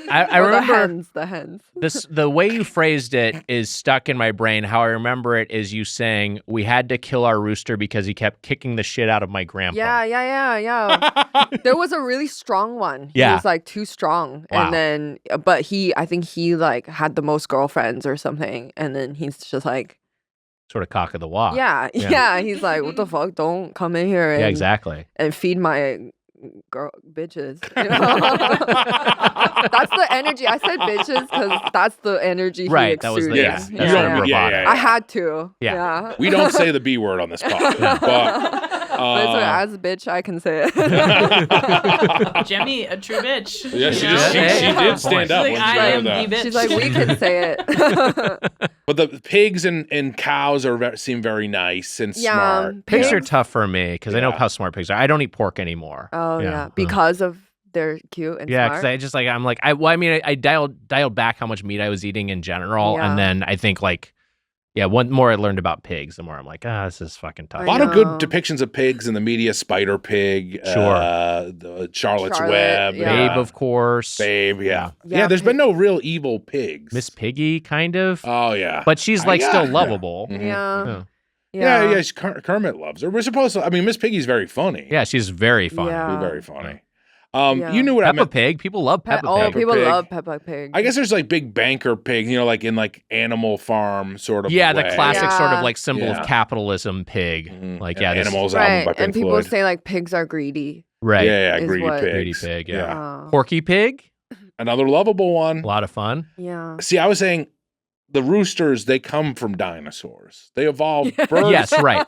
I Or remember the hens. the way you phrased it is stuck in my brain. How I remember it is you saying we had to kill our rooster because he kept kicking the shit out of my grandpa. Yeah. There was a really strong one. He Yeah. was like too strong. Wow. And then, but I think he like had the most girlfriends or something. And then he's just like, Sort of cock of the walk. yeah. He's like, what the fuck? Don't come in here and, Yeah, exactly. and feed my girl bitches. You know? That's the energy. I said bitches because that's the energy Right, he that was exuded. the Yes. that's You sort don't- of yeah, bravado. yeah, I had to. Yeah. Yeah. We don't say the B word on this pod, but But it's like, as a bitch, I can say it. Jemmy, a true bitch. yeah, you she know? just she Hey, did stand She's up like, when I she heard am that. the bitch. She's like, we can say it. But the pigs and cows seem very nice and Yeah, smart. Pigs Yeah. are tough for me because I know Yeah. how smart pigs are. I don't eat pork anymore. Oh yeah, because of they're cute and Yeah, smart. because I just like I dialed back how much meat I was eating in general, Yeah. and then I think one more I learned about pigs, the more I'm like, this is fucking tough. A I lot of good know. depictions of pigs in the media. Spider Pig, Sure. The Charlotte's Charlotte, Web, yeah. Babe, of course. Babe, yeah. Yeah, There's been no real evil pigs. Miss Piggy, kind of, Oh yeah, but she's like Yeah. still lovable. Mhm. Yeah. Yeah. Kermit loves her. We're supposed to. I mean, Miss Piggy's very funny. Yeah, she's very funny. Yeah. She's very funny. Yeah. You knew what I Peppa meant. Pig, people love Peppa Oh, Pig. people Pig. love Peppa Pig. I guess there's like big banker pig, like in like Animal Farm sort of. Yeah, the way. classic sort of Yeah. like symbol Yeah. of capitalism pig. Mhm. Like, And yeah, this Animals album right, by Pink and people Floyd. say like pigs are greedy. right. Yeah, is greedy what- pigs. Greedy pig, yeah. Oh. Porky Pig, Another lovable one. a lot of fun. Yeah. See, I was saying the roosters, they come from dinosaurs. They evolved birds Yes, right.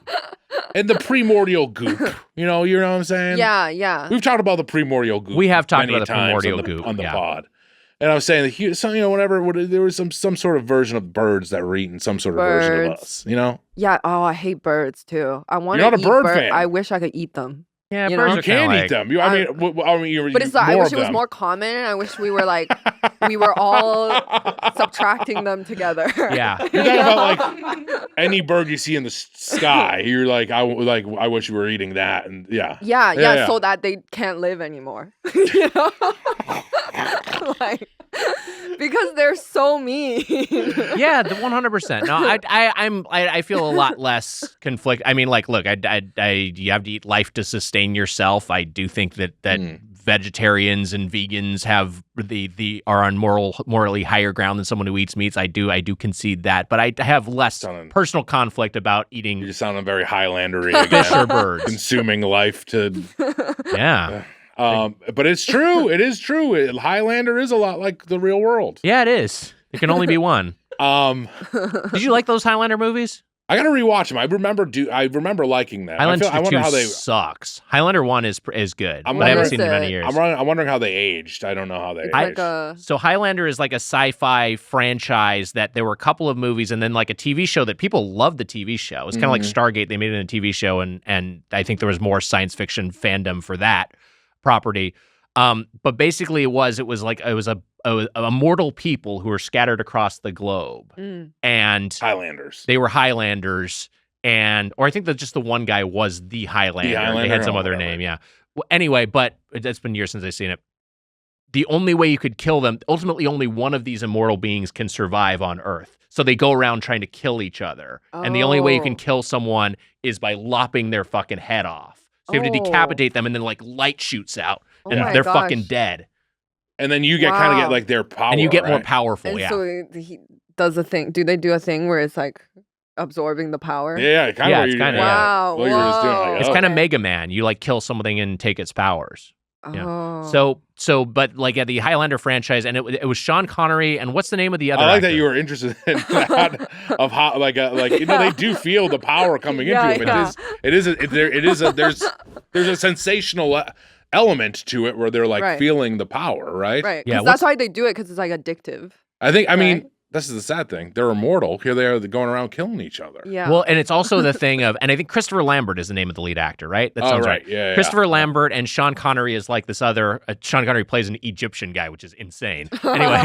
and the primordial goop. You know what I'm saying? Yeah. We've talked about the primordial goop. We have talked many about the times primordial on the, goop, on the yeah. pod. And I was saying that there was some sort of version of birds that were eating some sort of version of Birds. us. You know? Yeah. Oh, I hate birds too. I want You're to not a eat bird fan. I wish I could eat them. Yeah, You birds know? are You kind can of eat like, them. You're But it's like, I more wish of it was them. more common, and I wish we were like we were all subtracting them together. Yeah. You're talking about like any bird you see in the sky. You're like, I wish you were eating that, and yeah. Yeah, so that they can't live anymore. You know? Like, because they're so mean. Yeah, the 100%. No, I feel a lot less conflict. I mean, like, look, you have to eat life to sustain yourself. I do think that vegetarians and vegans are on morally higher ground than someone who eats meats. I do concede that, but I have less personal conflict about You're eating just sounding very Highlander-y fish or again. birds. Consuming life to. Yeah. But it's true. It is true. Highlander is a lot like the real world. Yeah, it is. It can only be one. Did you like those Highlander movies? I gotta rewatch them. I remember liking them. Highlander I wonder 2 how they. sucks. Highlander 1 is good, I'm but I haven't wondering- seen it in many years. I'm wondering how they aged. I don't know how they It's aged. like a So Highlander is like a sci-fi franchise that there were a couple of movies and then like a TV show that people loved the TV show. It was kind of like Stargate. They made it in a TV show and I think there was more science fiction fandom for that property. But basically it was a mortal people who were scattered across the globe. And Highlanders. they were Highlanders or I think that just the one guy was the Highlander. They Highlander had some or other whatever. name, yeah. Well, anyway, but it's been years since I've seen it. The only way you could kill them, ultimately only one of these immortal beings can survive on Earth. So they go around trying to kill each other. And the only way you can Oh. kill someone is by lopping their fucking head off. So you have to Oh. decapitate them and then like light shoots out Oh and my they're gosh. fucking dead. And then you kind of get Wow. like their power. And you get more right? powerful, And yeah. so he does a thing. Do they do a thing where it's like absorbing the power? Yeah, kind Yeah, of. it's kinda, Wow. What you were just doing, like, It's oh. kind of Okay. Mega Man. You like kill something and take its powers. Yeah. Oh. But like at the Highlander franchise, and it was Sean Connery, and what's the name of the other? I like actor? that you were interested in that of how like they do feel the power coming Yeah, into them. There's a sensational element to it where they're like Right. feeling the power, right? Right. Yeah, 'Cause that's why they do it, because it's like addictive. I mean, Right. this is the sad thing. They're immortal. Here they are going around killing each other. Yeah. Well, and it's also the thing of, and I think Christopher Lambert is the name of the lead actor, right? That Oh, sounds right. Yeah. Christopher Lambert and Sean Connery is like this other. Sean Connery plays an Egyptian guy, which is insane. Anyway,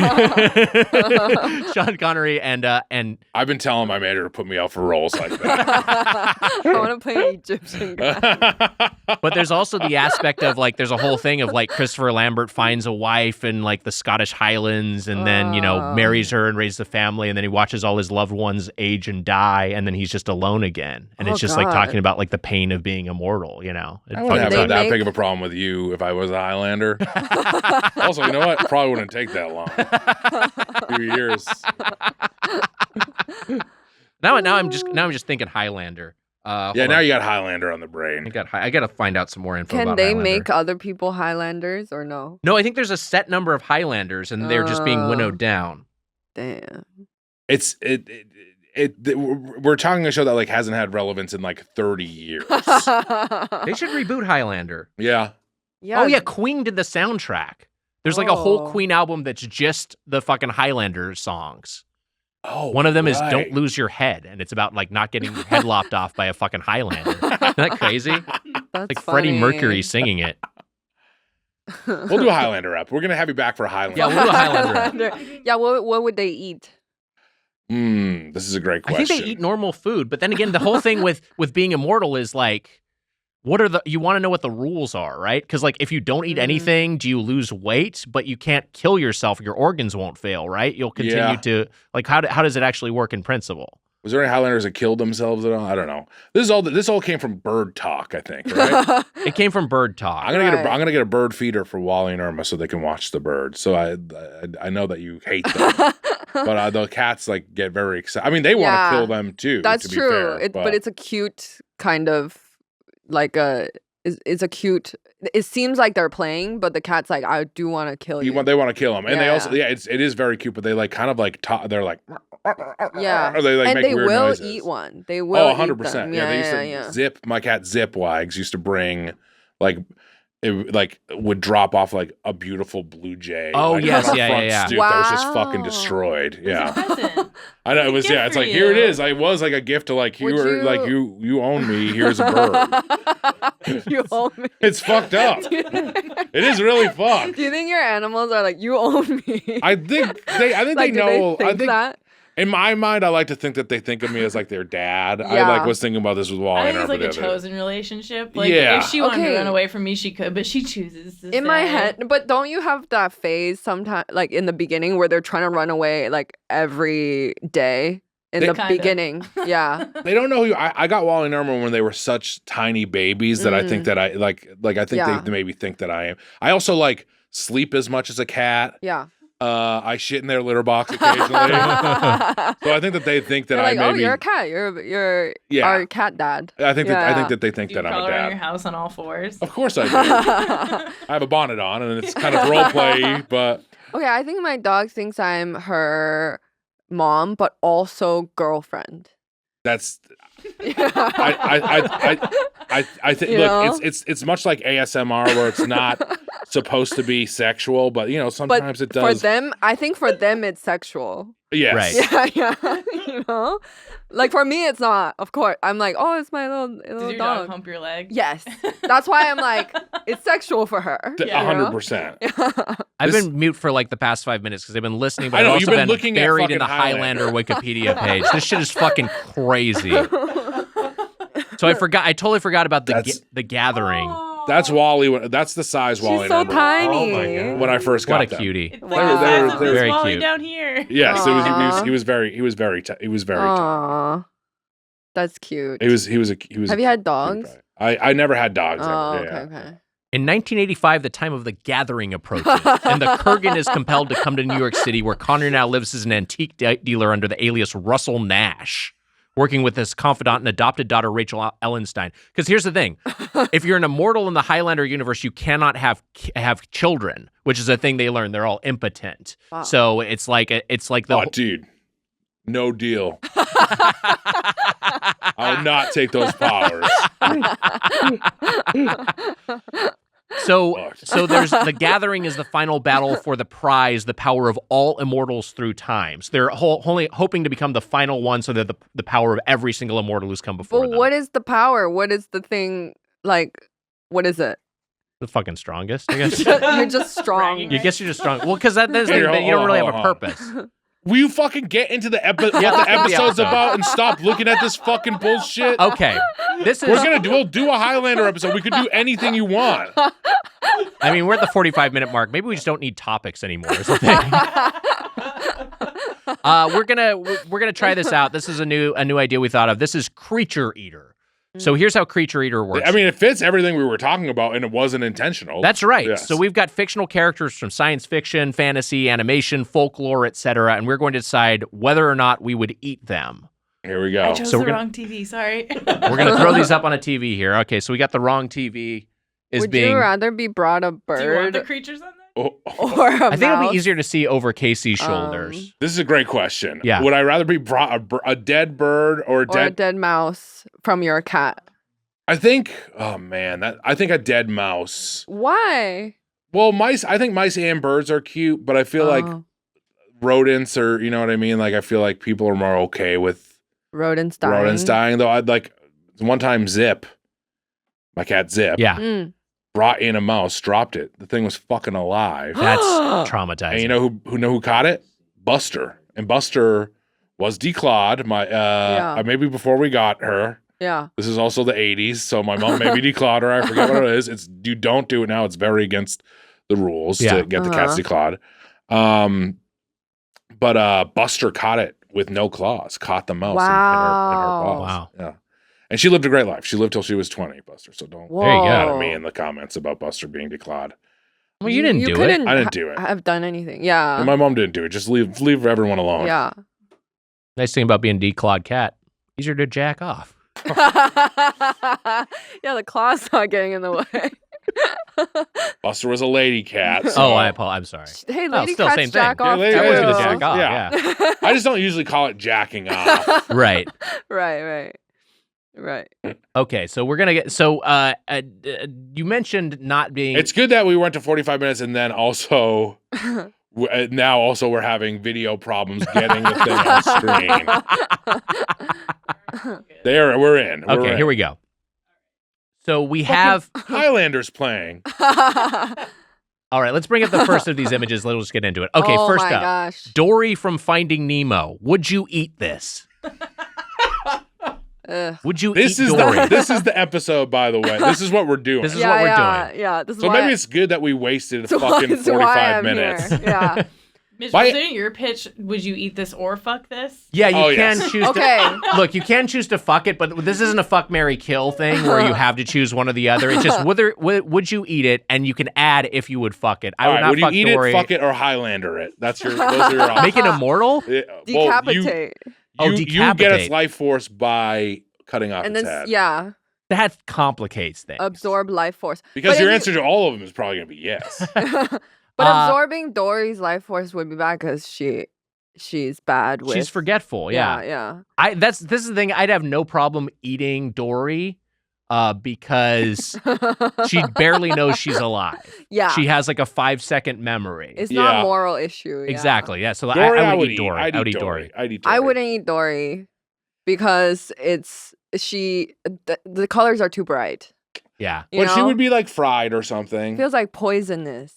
Sean Connery and I've been telling my manager to put me out for roles like that. I want to play an Egyptian guy. but there's also the aspect of like there's a whole thing of like Christopher Lambert finds a wife in like the Scottish Highlands and then marries her and raises a family and then he watches all his loved ones age and die and then he's just alone again and it's just like God. talking about like the pain of being immortal, It I fucking wouldn't have They sucks. that make- big of a problem with you if I was a Highlander. Also, you know what? Probably wouldn't take that long. A few years. Now I'm just thinking Highlander. Yeah, hold now on. you got Highlander on the brain. I got to find out some more info Can about they Highlander. make other people Highlanders or no? No, I think there's a set number of Highlanders and they're just being Oh. winnowed down. Damn. We're talking a show that like hasn't had relevance in like 30 years. They should reboot Highlander. Yeah. Yeah. Oh yeah, Queen did the soundtrack. There's like a whole Oh. Queen album that's just the fucking Highlander songs. Oh, One of them is right. "Don't Lose Your Head," and it's about like not getting your head lopped off by a fucking Highlander. Isn't that crazy? That's Like Freddie funny. Mercury singing it. We'll do a Highlander up. We're gonna have you back for a Highlander. Yeah, we'll do a Highlander. Yeah, what would they eat? This is a great I question. think they eat normal food, but then again, the whole thing with being immortal is like, you want to know what the rules are, right? Because like if you don't eat anything, do you lose weight? But you can't kill yourself; your organs won't fail, right? You'll continue Yeah. to like how does it actually work in principle? Was there any Highlanders that killed themselves at all? I don't know. This all came from bird talk, I think, right? It came from bird talk. I'm gonna get a bird feeder for Wally and Irma so they can watch the birds. So I know that you hate them, but the cats like get very excited. I mean, they want Yeah, to kill them too. That's to be true. fair, But it's a cute kind of like it's a cute. It seems like they're playing, but the cat's like, I do want to kill you. they want to kill them, and they Yeah. also it is very cute. But they like kind of like they're like Yeah. or they like and make they weird will noises. eat one. They will. Oh, eat 100%. them. Yeah, they used to yeah. Zip. My cat Zip Wags used to bring like it like would drop off like a beautiful blue jay. Oh, like, yes, on our yeah, front yeah, yeah. stoop that was just fucking Wow. destroyed. Yeah. Present. I know it was. gift Yeah, it's for like here it you. is. I was like a gift to like Would you own me. Here's a bird. You own me. It's fucked up. Do It is really fucked. you think your animals are like, you own me? I think they like, do know. they I think think that? in my mind, I like to think that they think of me as like their dad. I Yeah. like was thinking about this with Wally I and think it's Irma like the a other day. chosen relationship. Like Yeah. if she wanted to Okay. run away from me, she could, but she chooses to In my stay. head, but don't you have that phase sometimes, like in the beginning, where they're trying to run away like every day in the Kinda. beginning? Yeah. They don't know who I got Wally and Irma when they were such tiny babies that I think that I like I think Yeah. they maybe think that I am. I also like sleep as much as a cat. Yeah. I shit in their litter box occasionally. So I think that they think that They're I like, oh, maybe you're a cat. You're Yeah. our cat dad. I think Yeah. that they think Do you that I'm crawl a around your dad. house on all fours? Of course I do. I have a bonnet on and it's kind of role play, but Okay, I think my dog thinks I'm her mom, but also girlfriend. That's I I think You look, know? it's much like ASMR where it's not supposed to be sexual, but sometimes it For does. them, I think for them it's sexual. Yes. Right. Yeah, Like for me, it's not. Of course, I'm like, oh, it's my little Did your dog hump your leg? Yes, that's why I'm like, it's sexual for her. 100%. I've This- been mute for like the past 5 minutes because I've been listening, but I know, I've also you've been been looking at buried in the fucking Highlander Highlander. Wikipedia page. This shit is fucking crazy. So I totally forgot about the gathering. That's Wally. That's the size Wally. She's so number tiny. Oh my God. when I first got What a them. cutie. It's Wow. like the size of They're this very Wally cute. down here. Yes, Aw. he was very tiny. Aw, that's cute. He was. Have you had dogs? I never had dogs. Oh, ever. okay, Yeah. okay. In 1985, the time of the gathering approaches, and the Kurgan is compelled to come to New York City, where Connor now lives as an antique dealer under the alias Russell Nash, working with his confidant and adopted daughter, Rachel Ellenstein. Because here's the thing. If you're an immortal in the Highlander universe, you cannot have children, which is a thing they learn. They're all impotent. Wow. So it's like the Oh, dude, no deal. I will not take those powers. So there's the gathering is the final battle for the prize, the power of all immortals through time. So they're only hoping to become the final one, so that the power of every single immortal who's come before But them. what is the power? What is the thing? Like, what is it? The fucking strongest, I guess. You're just strong. Bragging. You guess you're just strong. Well, because you Here, don't really have a hold on. purpose. Will you fucking get into what the Yeah, let's get the episode's episode. about and stop looking at this fucking bullshit? Okay, this is. We'll do a Highlander episode. We could do anything you want. I mean, we're at the 45-minute mark. Maybe we just don't need topics anymore. Is the thing. We're gonna try this out. This is a new idea we thought of. This is Creature Eater. So here's how Creature Eater works. I mean, it fits everything we were talking about, and it wasn't intentional. That's right. Yes. So we've got fictional characters from science fiction, fantasy, animation, folklore, etc., and we're going to decide whether or not we would eat them. Here we I go. chose So the we're gonna- wrong TV. Sorry. We're going to throw these up on a TV here. Okay, so we got the wrong TV is Would being. you rather be brought a Do you want the bird creatures on there? Oh, or a I think it'll mouse? be easier to see over Casey's shoulders. this is a great question. Yeah. Would I rather be brought a dead bird or a Or a dead? dead mouse from your cat. I think. Oh man, I think a dead mouse. Why? Well, mice. I think mice and birds are cute, but I feel like Oh, rodents are. You know what I mean? Like I feel like people are more okay with rodents dying. rodents dying. Though I'd like one time Zip, my cat Zip, Yeah, Mm. brought in a mouse, dropped it. The thing was fucking alive. that's And traumatizing. you know who caught it? Buster. And Buster was declawed. Yeah. Maybe before we got her. Yeah. This is also the 80s, so my mom maybe declawed her. I forget what it is. You don't do it now. It's very against the rules Yeah. to get the cats declawed. But Buster caught it with no claws. Caught the mouse in her Wow. claws. Wow. Yeah. And she lived a great life. She lived till she was 20, Buster. So don't Whoa. There you go. get at me in the comments about Buster being declawed. Well, you didn't do it. couldn't I didn't do it. Have done anything. Yeah. And my mom didn't do it. Just leave everyone alone. Yeah. Nice thing about being declawed cat, easier to jack off. Yeah, the claw's not getting in the way. Buster was a lady cat. Oh, So I'm sorry. Hey, Well, lady still cats same thing. jack Yeah, off lady That was too. gonna cats. jack off. Yeah. Yeah. I just don't usually call it jacking off. Right. Right. Okay, so we're gonna get. You mentioned not being. It's good that we went to 45 minutes and then also now also we're having video problems getting the thing on screen. We're in. Okay, here we go. So we have. Highlander's playing. All right, let's bring up the first of these images. Let's just get into it. Okay, oh first my up, gosh. Dory from Finding Nemo. Would you eat this? Ugh. Would you This eat is Dory? this is the episode, by the way. This is what we're doing. This is what we're doing. Yeah, this is So why maybe it's good that we wasted that's why- fucking that's why 45 I'm minutes. here. Yeah. Mitch, Why- was it your pitch? Would you eat this or fuck this? Yeah, you Oh, can yes. choose. Okay. Look, you can choose to fuck it, but this isn't a fuck, marry, kill thing where you have to choose one or the other. It's just would you eat it, and you can add if you would fuck it. I All would right, not would you fuck eat Dory. it, fuck it, or Highlander it? Those are your options. Make it immortal. Yeah, well, Decapitate. Oh, you get decapitate. its life force by cutting off And its then head. yeah, That complicates things. absorb life force. Because But your if answer to all of them is probably going to be yes. But absorbing Dory's life force would be bad because she's bad with. She's forgetful. Yeah. Yeah. This is the thing. I'd have no problem eating Dory, because she barely knows she's alive. Yeah. She has like a 5-second memory. It's not a moral issue. Yeah. Exactly. Yeah. So Dory, I would eat Dory. I would eat Dory. I'd eat Dory. I wouldn't eat Dory because the colors are too bright. Yeah. You But she know? would be like fried or something. Feels like poisonous.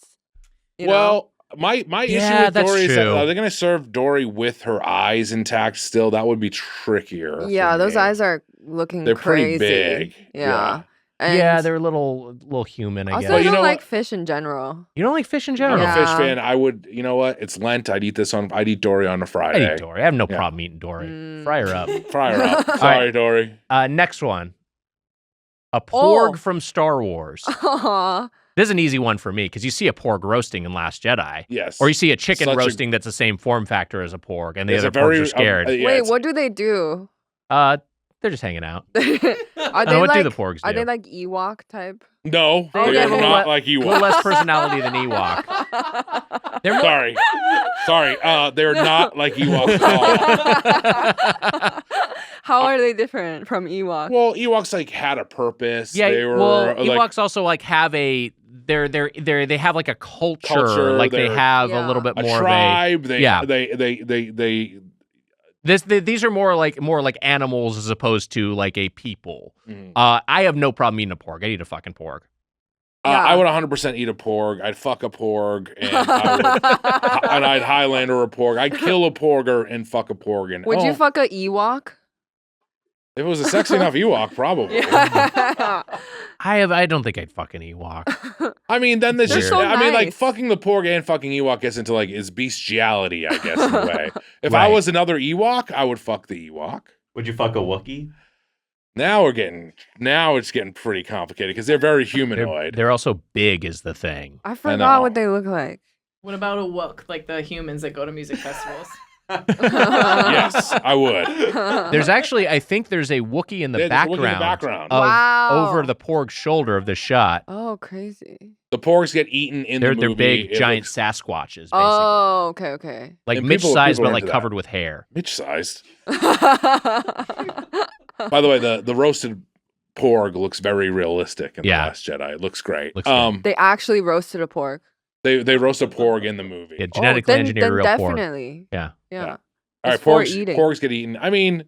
You know? Well, my issue with that's Dory is that, true. are they going to serve Dory with her eyes intact still? That would be trickier. Yeah, for those me. eyes are looking They're crazy. pretty big. Yeah. Yeah, And they're a little human, I also, guess. Well, I you don't know like what? fish in general. You don't like fish in I'm general? a fish Yeah. fan. I would, you know what? It's Lent. I'd eat Dory on a I Friday. eat Dory. I have no Yeah. problem eating Dory. Mm. Fry her up. Fry her up. Sorry, Dory. Next one. A porg Oh. from Star Wars. Aw. This is an easy one for me because you see a porg roasting in Last Jedi. Yes. Or you see a chicken Such a- roasting that's the same form factor as a porg, and the There's other a very, porgs are scared. yeah, Wait, it's- what do they do? They're just hanging out. Are I they don't know, what do like the porgs do? Are they like Ewok type? No, They they have are a not le- like a little Ewoks. less personality than Ewok. They're more... Sorry. They're not like Ewoks at all. How are they different from Ewok? Well, Ewoks like had a purpose. Yeah, they were well, like, Ewoks also like have a they have like a culture, like they they're- have a Yeah. little bit a more tribe. of a They these are more like animals as opposed to like a people. Mhm. I have no problem eating a porg. I eat a fucking porg. Yeah. I would 100% eat a porg. I'd fuck a porg, and I'd Highlander a porg. I'd kill a porger and fuck a porg. And Would you fuck a Ewok? if it was a sexy enough Ewok, probably. Yeah. I don't think I'd fuck an Ewok. I mean, then there's They're just, so I mean, like nice. fucking the porg and fucking Ewok gets into like its bestiality, I guess, in a way. If I Right. was another Ewok, I would fuck the Ewok. Would you fuck a Wookiee? Now it's getting pretty complicated because they're very humanoid. They're also big is the thing. I know. forgot what they look like. What about a wook, like the humans that go to music festivals? Yes, I would. There's actually, I think there's a Wookiee in the There's a Wookiee in the background, background. of Wow. over the porg's shoulder of the shot. Oh, crazy. The porgs get eaten in They're the movie. big It giant looks Sasquatches, basically. Oh, okay. Like And Mitch people size, are but like into covered that. with hair. Mitch-sized. Okay. By the way, the roasted porg looks very realistic in Yeah. The Last Jedi. It looks great. Looks good. They actually roasted a pork. They roast a porg in the movie. Yeah, genetically engineered then real porg. definitely. Yeah. Yeah. All right, It's for porgs, eating. porgs get eaten. I mean,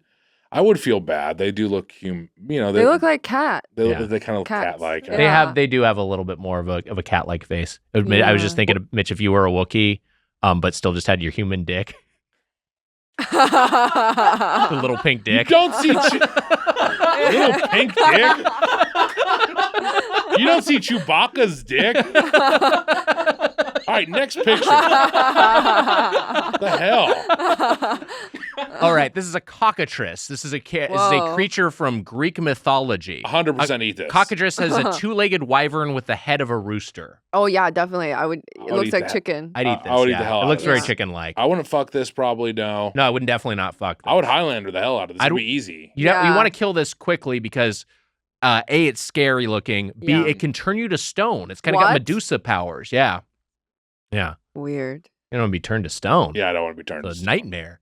I would feel bad. They do look human. You know, They look like cat. they, Yeah. they kind of look Cats. cat-like. Yeah. They do have a little bit more of a cat-like face. I was just Yeah. thinking, Mitch, if you were a Wookiee, but still just had your human dick, the little pink You dick. don't see little pink dick. You don't see Chewbacca's dick. All right, next picture. The hell? All right, this is a cockatrice. This is a Whoa. creature from Greek mythology. 100% eat this. Cockatrice has a two-legged wyvern with the head of a rooster. Oh yeah, definitely. I would. It would looks eat like that. chicken. I'd eat this. I would eat yeah. the hell It out looks of very this. chicken-like. I wouldn't fuck this, probably, no. No, I would definitely not fuck this. I would Highlander the hell out of this. I'd- It'd be easy. You Yeah. want to kill this quickly because A, it's scary looking. B, Yeah. it can turn you to stone. It's kind of got What? Medusa powers. Yeah. Yeah. Weird. You don't want to be turned to stone. Yeah, I don't want to be turned. It's to a stone. nightmare.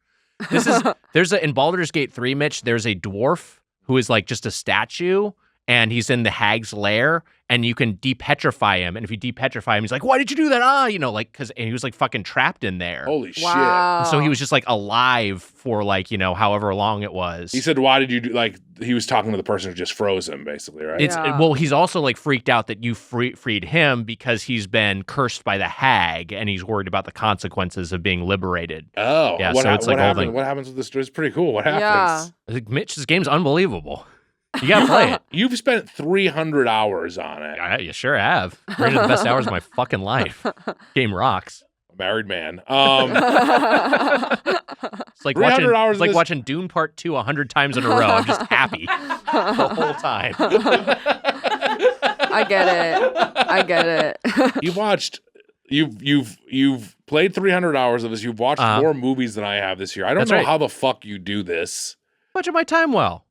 In Baldur's Gate 3, Mitch, there's a dwarf who is like just a statue and he's in the hag's lair and you can depetrify him. And if you depetrify him, he's like, why did you do that? And he was like fucking trapped in there. Holy shit. Wow. And so he was just like alive for like, however long it was. He said, why did you do, like, he was talking to the person who just froze him, basically, right? Yeah. Well, he's also like freaked out that you freed him because he's been cursed by the hag and he's worried about the consequences of being liberated. Oh, Yeah, what, so it's like what whole happened? thing. What happens with this? It's pretty cool. What happens? Yeah. Like, Mitch, this game's unbelievable. You gotta play it. You've spent 300 hours on it. You sure have. Three of the best hours of my fucking life. Game rocks. Married man. It's like 300 hours of this- watching Dune Part 2 100 times in a row. I'm just happy the whole time. I get it. You've played 300 hours of this. You've watched more movies than I have this year. I don't That's know right. how the fuck you do this. Budget my time well.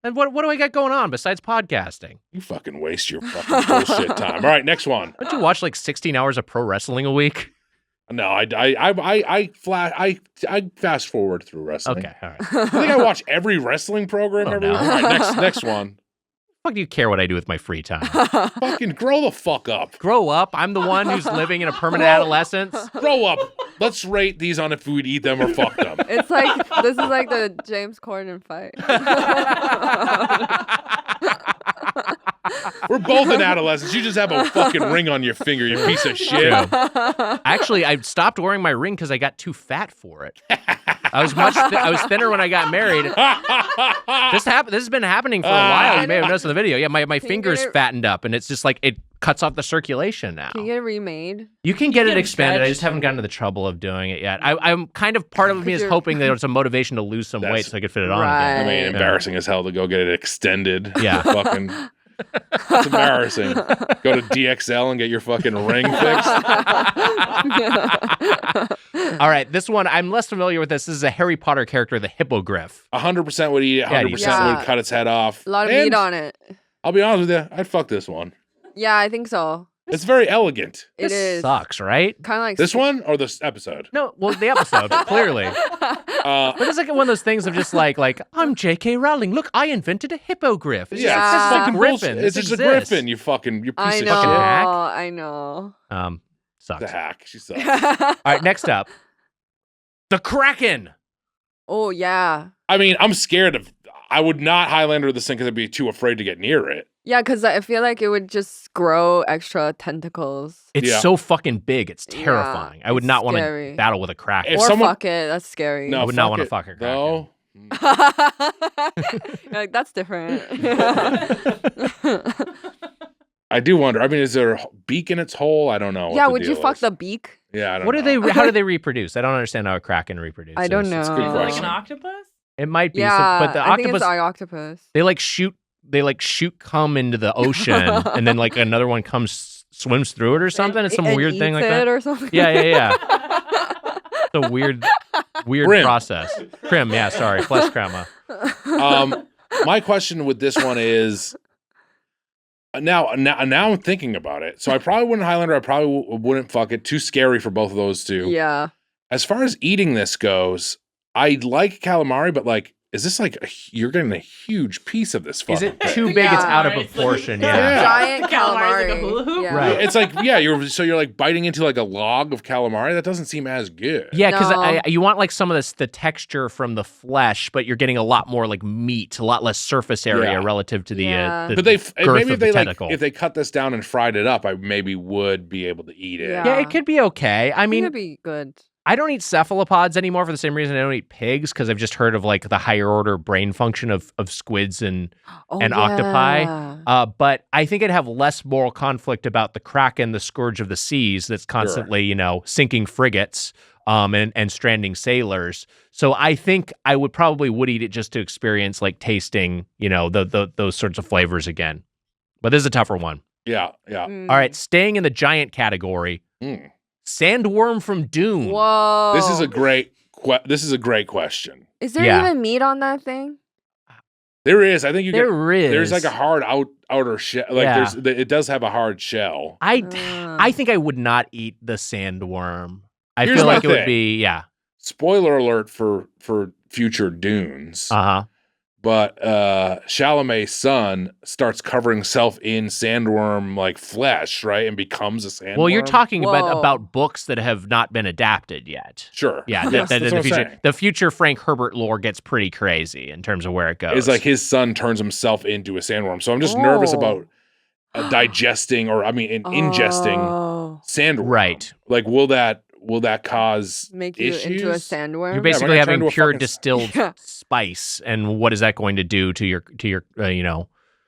And what do I got going on besides podcasting? You fucking waste your fucking bullshit time. All right, next one. Don't you watch like 16 hours of pro wrestling a week? No, I fast forward through wrestling. Okay, all right. I think I watch every wrestling program Oh, every no. week. All right, next one. Fuck do you care what I do with my free time? Fucking grow the fuck up. Grow up. I'm the one who's living in a permanent adolescence. Grow up. Let's rate these on if we'd eat them or fuck them. It's like this is like the James Corden fight. We're both in adolescence. You just have a fucking ring on your finger, you piece of shit. Actually, I stopped wearing my ring because I got too fat for it. I was thinner when I got married. This has been happening for a while. You may have noticed in the video. Yeah, my fingers fattened up, and it's just like it cuts off the circulation now. Can you get it remade? You can get it get expanded. I stretched. just haven't gotten to the trouble of doing it yet. I'm kind of part of me is hoping that it's a motivation to lose some weight so I could fit it on Right. again. I mean, embarrassing as hell to go get it extended. Yeah. Fucking. It's embarrassing. Go to DXL and get your fucking ring fixed. All right, this one I'm less familiar with. This is a Harry Potter character, the Hippogriff. 100% would eat it. 100% Yeah. would cut its head off. A lot of And meat on it. I'll be honest with you. I'd fuck this one. Yeah, I think so. It's very elegant. It This is sucks, right? kind of like This one or this episode? No, well, the episode clearly. But it's like one of those things of just like I'm J.K. Rowling. Look, I invented a hippogriff. It's Yeah, just, it's this is fucking a griffin. bullshit. This It's just a exists. griffin. You piece I of know. Fucking hack. I know. Sucks. shit. The hack. She sucks. All right, next up, the Kraken. Oh yeah. I mean, I'm scared of. I would not Highlander this thing because I'd be too afraid to get near it. Yeah, because I feel like it would just grow extra tentacles. It's Yeah. so fucking big. It's Yeah, terrifying. I would it's not want to scary. battle with a Kraken. If Or someone- fuck it. That's scary. No, I would not fuck wanna it, fuck a Kraken. though. You're like, that's different. I do wonder. I mean, is there a beak in its hole? I don't know. what yeah, the would you deal fuck is. the beak? Yeah, I don't What know. do they? How do they reproduce? I don't understand how a Kraken reproduces. I don't It's a good know. Like question. an octopus? It might be. Yeah, but the I think octopus, it's octopus. they like shoot cum into the ocean, and then like another one swims through it or something. It's some And weird thing eats like that. it or something. Yeah. It's a weird Crim. process. Crim, yeah, sorry, flesh crema. My question with this one is now I'm thinking about it. So I probably wouldn't Highlander. I probably wouldn't fuck it. Too scary for both of those two. Yeah. As far as eating this goes, I like calamari, but like, is this like you're getting a huge piece of this? Is Fucking it thing. too big? It's Yeah. out of It's like- proportion. Yeah. Yeah. Giant The calamari is like a calamari. hula hoop? Yeah. Right. It's like you're like biting into like a log of calamari. That doesn't seem as good. Yeah, because No. you want like some of the texture from the flesh, but you're getting a lot more like meat, a lot less surface area Yeah. relative to the, Yeah. the But maybe girth if of they the like tentacle. if they cut this down and fried it up, I maybe would be able to eat it. Yeah. It could be okay. I I mean, mean, it'd be good. I don't eat cephalopods anymore for the same reason I don't eat pigs, because I've just heard of like the higher order brain function of squids and Oh, octopi. yeah. But I think I'd have less moral conflict about the Kraken, the scourge of the seas, that's constantly, sinking frigates and stranding sailors. So I think I would eat it just to experience like tasting, those sorts of flavors again. But this is a tougher one. Yeah. Mm. All right, staying in the giant category, Mm. sandworm from Dune. Whoa. This is a great question. Is there Yeah. even meat on that thing? There is. I think you get. There is. There's like a hard outer shell. Like Yeah. it does have a hard shell. I think I would not eat the sandworm. I Here's feel my like it would thing. be, yeah. Spoiler alert for future Dunes. Uh-huh. But Chalamet's son starts covering himself in sandworm like flesh, right, and becomes a sandworm. Well, you're talking Whoa. about books that have not been adapted yet. Sure. Yeah, Yes, that that's in what the I'm future, saying. the future Frank Herbert lore gets pretty crazy in terms of where it goes. It's like his son turns himself into a sandworm. So I'm just nervous Oh. about digesting, or ingesting Oh. sandworm. Right. Like, will that cause Make you issues? into a sandworm? You're we're basically gonna turn having into a pure fucking- distilled Yeah. spice, and what is that going to do to your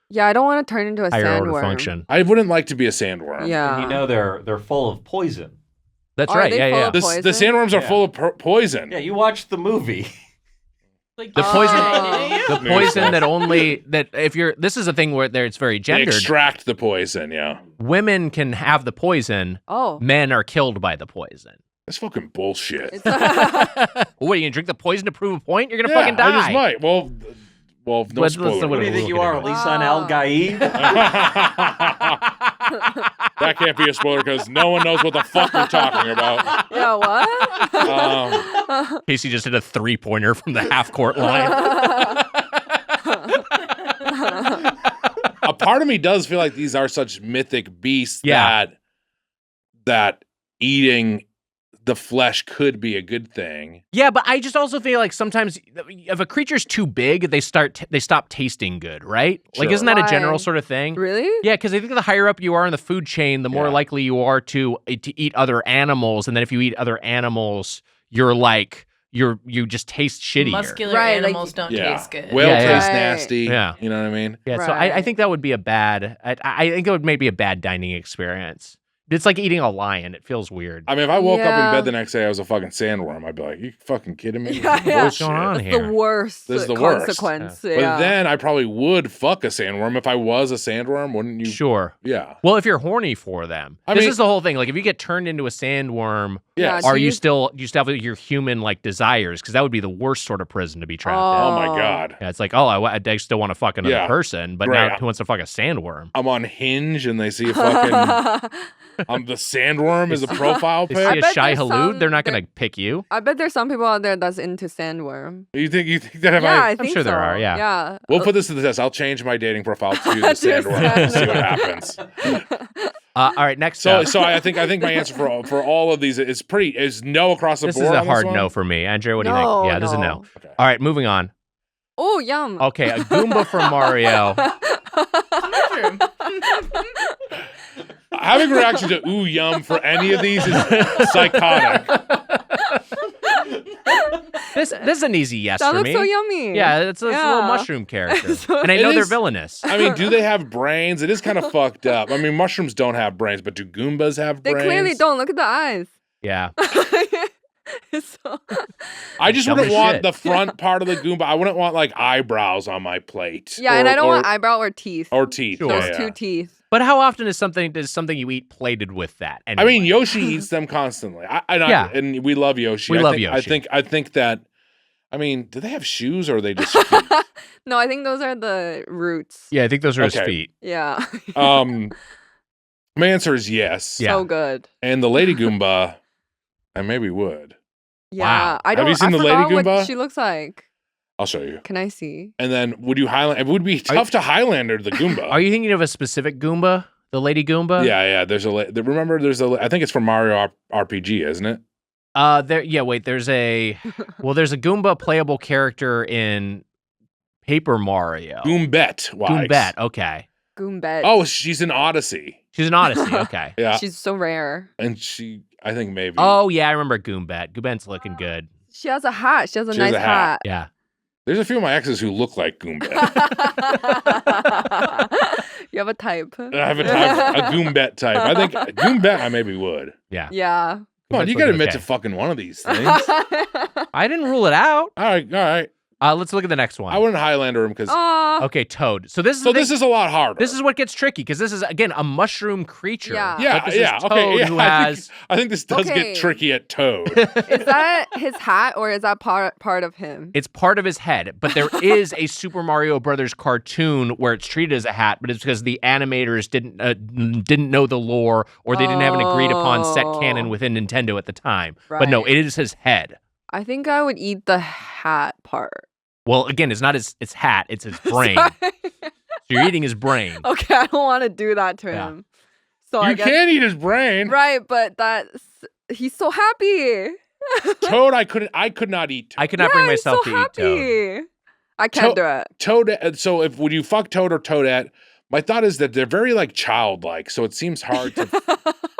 Yeah, I don't want to turn into a higher order sandworm. function? I wouldn't like to be a sandworm. Yeah. And they're full of poison. That's Are right. they Yeah, full yeah. of The poison? sandworms are Yeah. full of poison. Yeah, you watched the movie. Like The poison- Oh. The poison that if you're, this is a thing where it's very They gendered. extract the poison. Yeah, Women can have the poison. Oh. Men are killed by the poison. that's fucking bullshit. It's What, are you gonna drink the poison to prove a point? You're gonna Yeah, fucking die. I just might. Well, no Let's- spoiler. let's- What do you think you Look at are, it. Lisa and Al Wow. Gaib? That can't be a spoiler because no one knows what the fuck we're talking about. Yeah, what? Casey just hit a 3-pointer from the half-court line. A part of me does feel like these are such mythic beasts Yeah. that eating the flesh could be a good thing. Yeah, but I just also feel like sometimes if a creature's too big, they stop tasting good, right? Like, Sure. isn't that a general Why? sort of thing? Really? Yeah, because I think the higher up you are in the food chain, the more Yeah. likely you are to eat other animals, and then if you eat other animals, you're like you just taste shittier. Muscular Right, like- animals don't Yeah. taste good. Whale Yeah, yeah. tastes Right. nasty. Yeah. You know what I mean? Yeah, so I Right. think that would be a bad. I think it would maybe a bad dining experience. It's like eating a lion. It feels weird. I mean, if I woke up in Yeah. bed the next day, I was a fucking sandworm. I'd be like, "You fucking kidding me? Yeah, yeah. What's going on That's here? the worst This is the worst. consequence. But Yeah. then I probably would fuck a sandworm if I was a sandworm, wouldn't you? Sure. Yeah. Well, if you're horny for them, I this mean- is the whole thing. Like, if you get turned into a sandworm, Yes. Yeah, are do you you- still have your human like desires? Because that would be the worst sort of prison to be trapped in. Oh my God. Yeah, it's like, oh, I still want to fuck another Yeah. person, but Right. now who wants to fuck a sandworm? I'm on Hinge and they see a fucking. I'm the sandworm is a profile They pic. see a bet shy there's halud, some- they're not going to pick you. I bet there's some people out there that's into sandworm. You think that if Yeah, I? I think sure there so. are, yeah. Yeah. We'll put this to the test. I'll change my dating profile to the To a sandworm and see what sandworm. happens. All right, next So, up. so I think my answer for all of these is no across the This board. is a on hard one? no for me. Andrea, what do you No, think? Yeah, this is a no. no. Okay. All right, moving on. Oh, yum. Okay, a Goomba from Mario. Mushroom. Having a reaction to ooh yum for any of these is psychotic. This is an easy yes That for looks me. so yummy. Yeah, it's a little Yeah. mushroom character. So- And I It know they're is- villainous. I mean, do they have brains? It is kind of fucked up. I mean, mushrooms don't have brains, but do Goombas have They brains? clearly don't. Look at the eyes. Yeah. It's so... I just Dumb wouldn't as want shit. the front part of the Goomba. I wouldn't want like eyebrows on my plate. Yeah, and I don't want eyebrow or teeth. or teeth. Sure. Those Yeah, two yeah. teeth. But how often is something you eat plated with that? I Anyway? mean, Yoshi eats them constantly. Yeah. And we love Yoshi. We I love think, Yoshi. I think that. I mean, do they have shoes or are they just feet? No, I think those are the roots. Yeah, I think those are his Okay. feet. Yeah. My answer is yes. Yeah. So good. And the Lady Goomba, I maybe would. Yeah. I Have don't. you seen I the Lady forgot Goomba? What she looks like. I'll show you. Can I see? And then would you Highlander? It would be tough to Highlander the Goomba. Are you thinking of a specific Goomba? The Lady Goomba? Yeah. Remember, there's a. I think it's from Mario RPG, isn't it? There's a Goomba playable character in Paper Mario. Goombette. Goombette, okay. Goombette. Oh, she's in Odyssey. She's an Odyssey, okay. Yeah, She's so rare. and I think maybe. Oh yeah, I remember Goombette. Goombette's looking good. She has a hat. She has a She has nice a hat. Yeah. There's a few of my exes who look like Goombette. You have a type. I have a Goombette type. I think Goombette I maybe would. Yeah. Yeah. Come on, Goombett's you got to looking admit okay. to fucking one of these things. I didn't rule it out. All right. Let's look at the next one. I wouldn't Highlander him because. Aw. Okay, Toad. So this is So the this thing- is a lot harder. this is what gets tricky because this is again a mushroom creature. Yeah. Yeah, But this yeah, is okay, Toad yeah. who I has think this does Okay. get tricky at Toad. Is that his hat or is that part of him? it's part of his head, but there is a Super Mario Brothers cartoon where it's treated as a hat, but it's because the animators didn't know the lore or they didn't have an agreed upon set canon Oh. within Nintendo at the time. But no, Right. it is his head. I think I would eat the hat part. Well, again, it's not his hat, it's his brain. Sorry. So you're eating his brain. Okay, I don't want to do that to Yeah. him. So I You guess can't eat his brain. right, but he's so happy. Toad, I could not eat Toad. I could not bring Yeah, he's myself so to eat Toad. happy. I can't do it. Toad. So would you fuck Toad or Toadette? My thought is that they're very like childlike, so it seems hard to.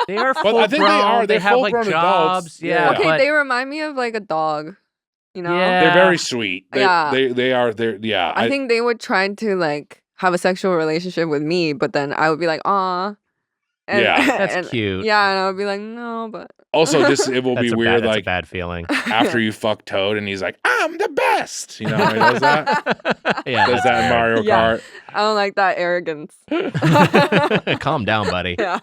They are But full I think they are. They They're have like full-grown jobs. adults. Yeah. Yeah. Okay, but they remind me of like a dog. You know? Yeah. They're very sweet. Yeah. They are. They're yeah. I think they would try to like have a sexual relationship with me, but then I would be like, aw. And, Yeah. That's and- cute. Yeah, and I would be like, no, but also just it will That's be a weird bad, that's a like bad feeling. after you fuck Toad and he's like I'm the best. You know how he does that. Yeah, Does that's that in weird. Mario Yeah. Kart. I don't like that arrogance. Calm down, buddy. Yeah.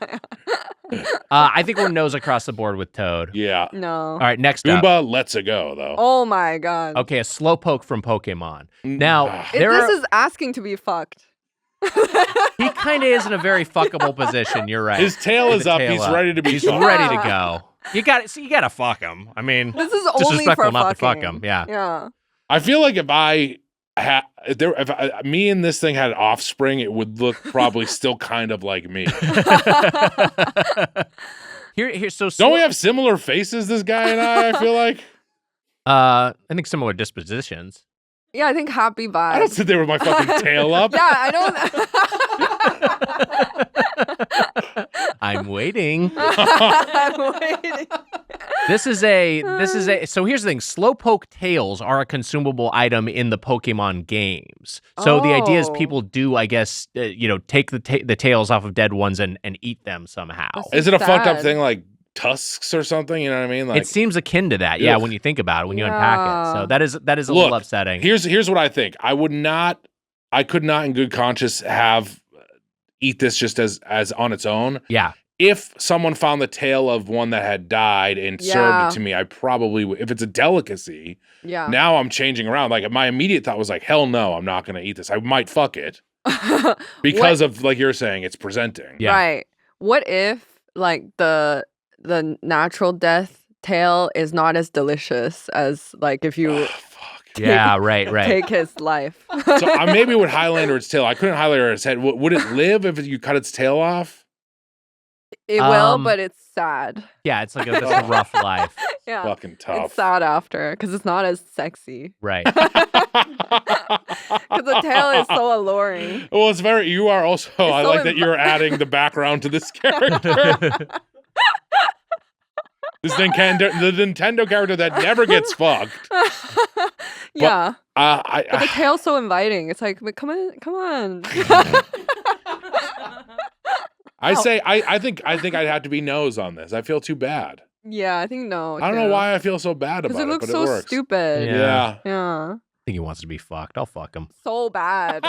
I think we're nose across the board with Toad. Yeah. No. All right, next up. Goomba lets it go though. Oh my god. Okay, a Slowpoke from Pokemon. Now, Ah. there This are, is asking to be fucked. He kind of is in a very fuckable position. You're right. His tail With is the up. tail He's up. ready to be He's fucked. ready to go. You gotta fuck him. I mean, This is only disrespectful for not to fuck fucking. him. Yeah. Yeah. I feel like if me and this thing had offspring, it would look probably still kind of like me. So Don't we have similar faces, this guy and I feel like. I think similar dispositions. Yeah, I think happy vibes. I don't sit there with my fucking tail up. Yeah, I don't. I'm waiting. I'm waiting. This is a so here's the thing. Slowpoke tails are a consumable item in the Pokemon games. So the idea is Oh. people do, I guess, take the tails off of dead ones and eat them somehow. That's Is it a fucked up sad. thing like tusks or something? You know what I mean? Like, It seems akin to that, yeah, Ugh. when you think about it, when you unpack it. So Yeah. that is a Look, little upsetting. here's what I think. I could not in good conscience eat this just as on its own. Yeah. If someone found the tail of one that had died and served Yeah. it to me, I probably would. If it's a delicacy, Yeah. now I'm changing around. Like my immediate thought was like, hell no, I'm not going to eat this. I might fuck it because of, like you're saying, it's presenting. Yeah. Right. What if like the natural death tail is not as delicious as like if you Fuck. Yeah, right. take his life? So I maybe would Highlander its tail. I couldn't Highlander its head. Would it live if you cut its tail off? It will, Um, but it's sad. Yeah, it's like just a rough life. Yeah. Fucking tough. It's sad after because it's not as sexy. Right. Because the tail is so alluring. Well, it's very. You are also. I so like that you're adding the background to this character. the Nintendo character that never gets fucked. Yeah. But the I tail's so inviting. It's like, come on. say I think I'd have to be nose on this. I feel too bad. Yeah, I think no. I don't know why I feel so bad Because about it looks but so it works. stupid. Yeah. Yeah. I think he wants to be fucked. I'll fuck him. So bad.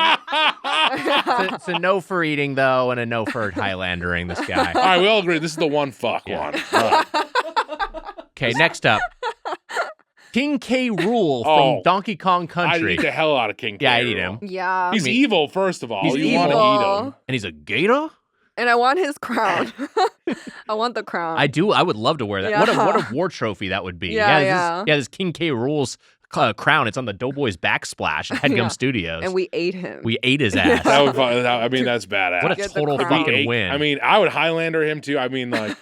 It's a no for eating, though, and a no for Highlandering this guy. All right, we all agree this is the one fuck Yeah. one. All right. Okay, next up. King K. Rool from Oh. Donkey Kong I'd Country. eat the hell out of King Yeah, K. I'd eat Rool. him. Yeah. He's evil, first of all. He's You want to evil. eat him. And he's a gator? And I want his crown. I want the crown. I do. I would love to wear that. What Yeah. a war trophy that would be. Yeah, This King K. Rool's crown. It's on the Doughboys backsplash at Headgum Yeah. Studios. And we ate him. We ate his ass. That would, I mean, that's badass. What a Get the total crown. fucking win. I mean, I would Highlander him too. I mean, like,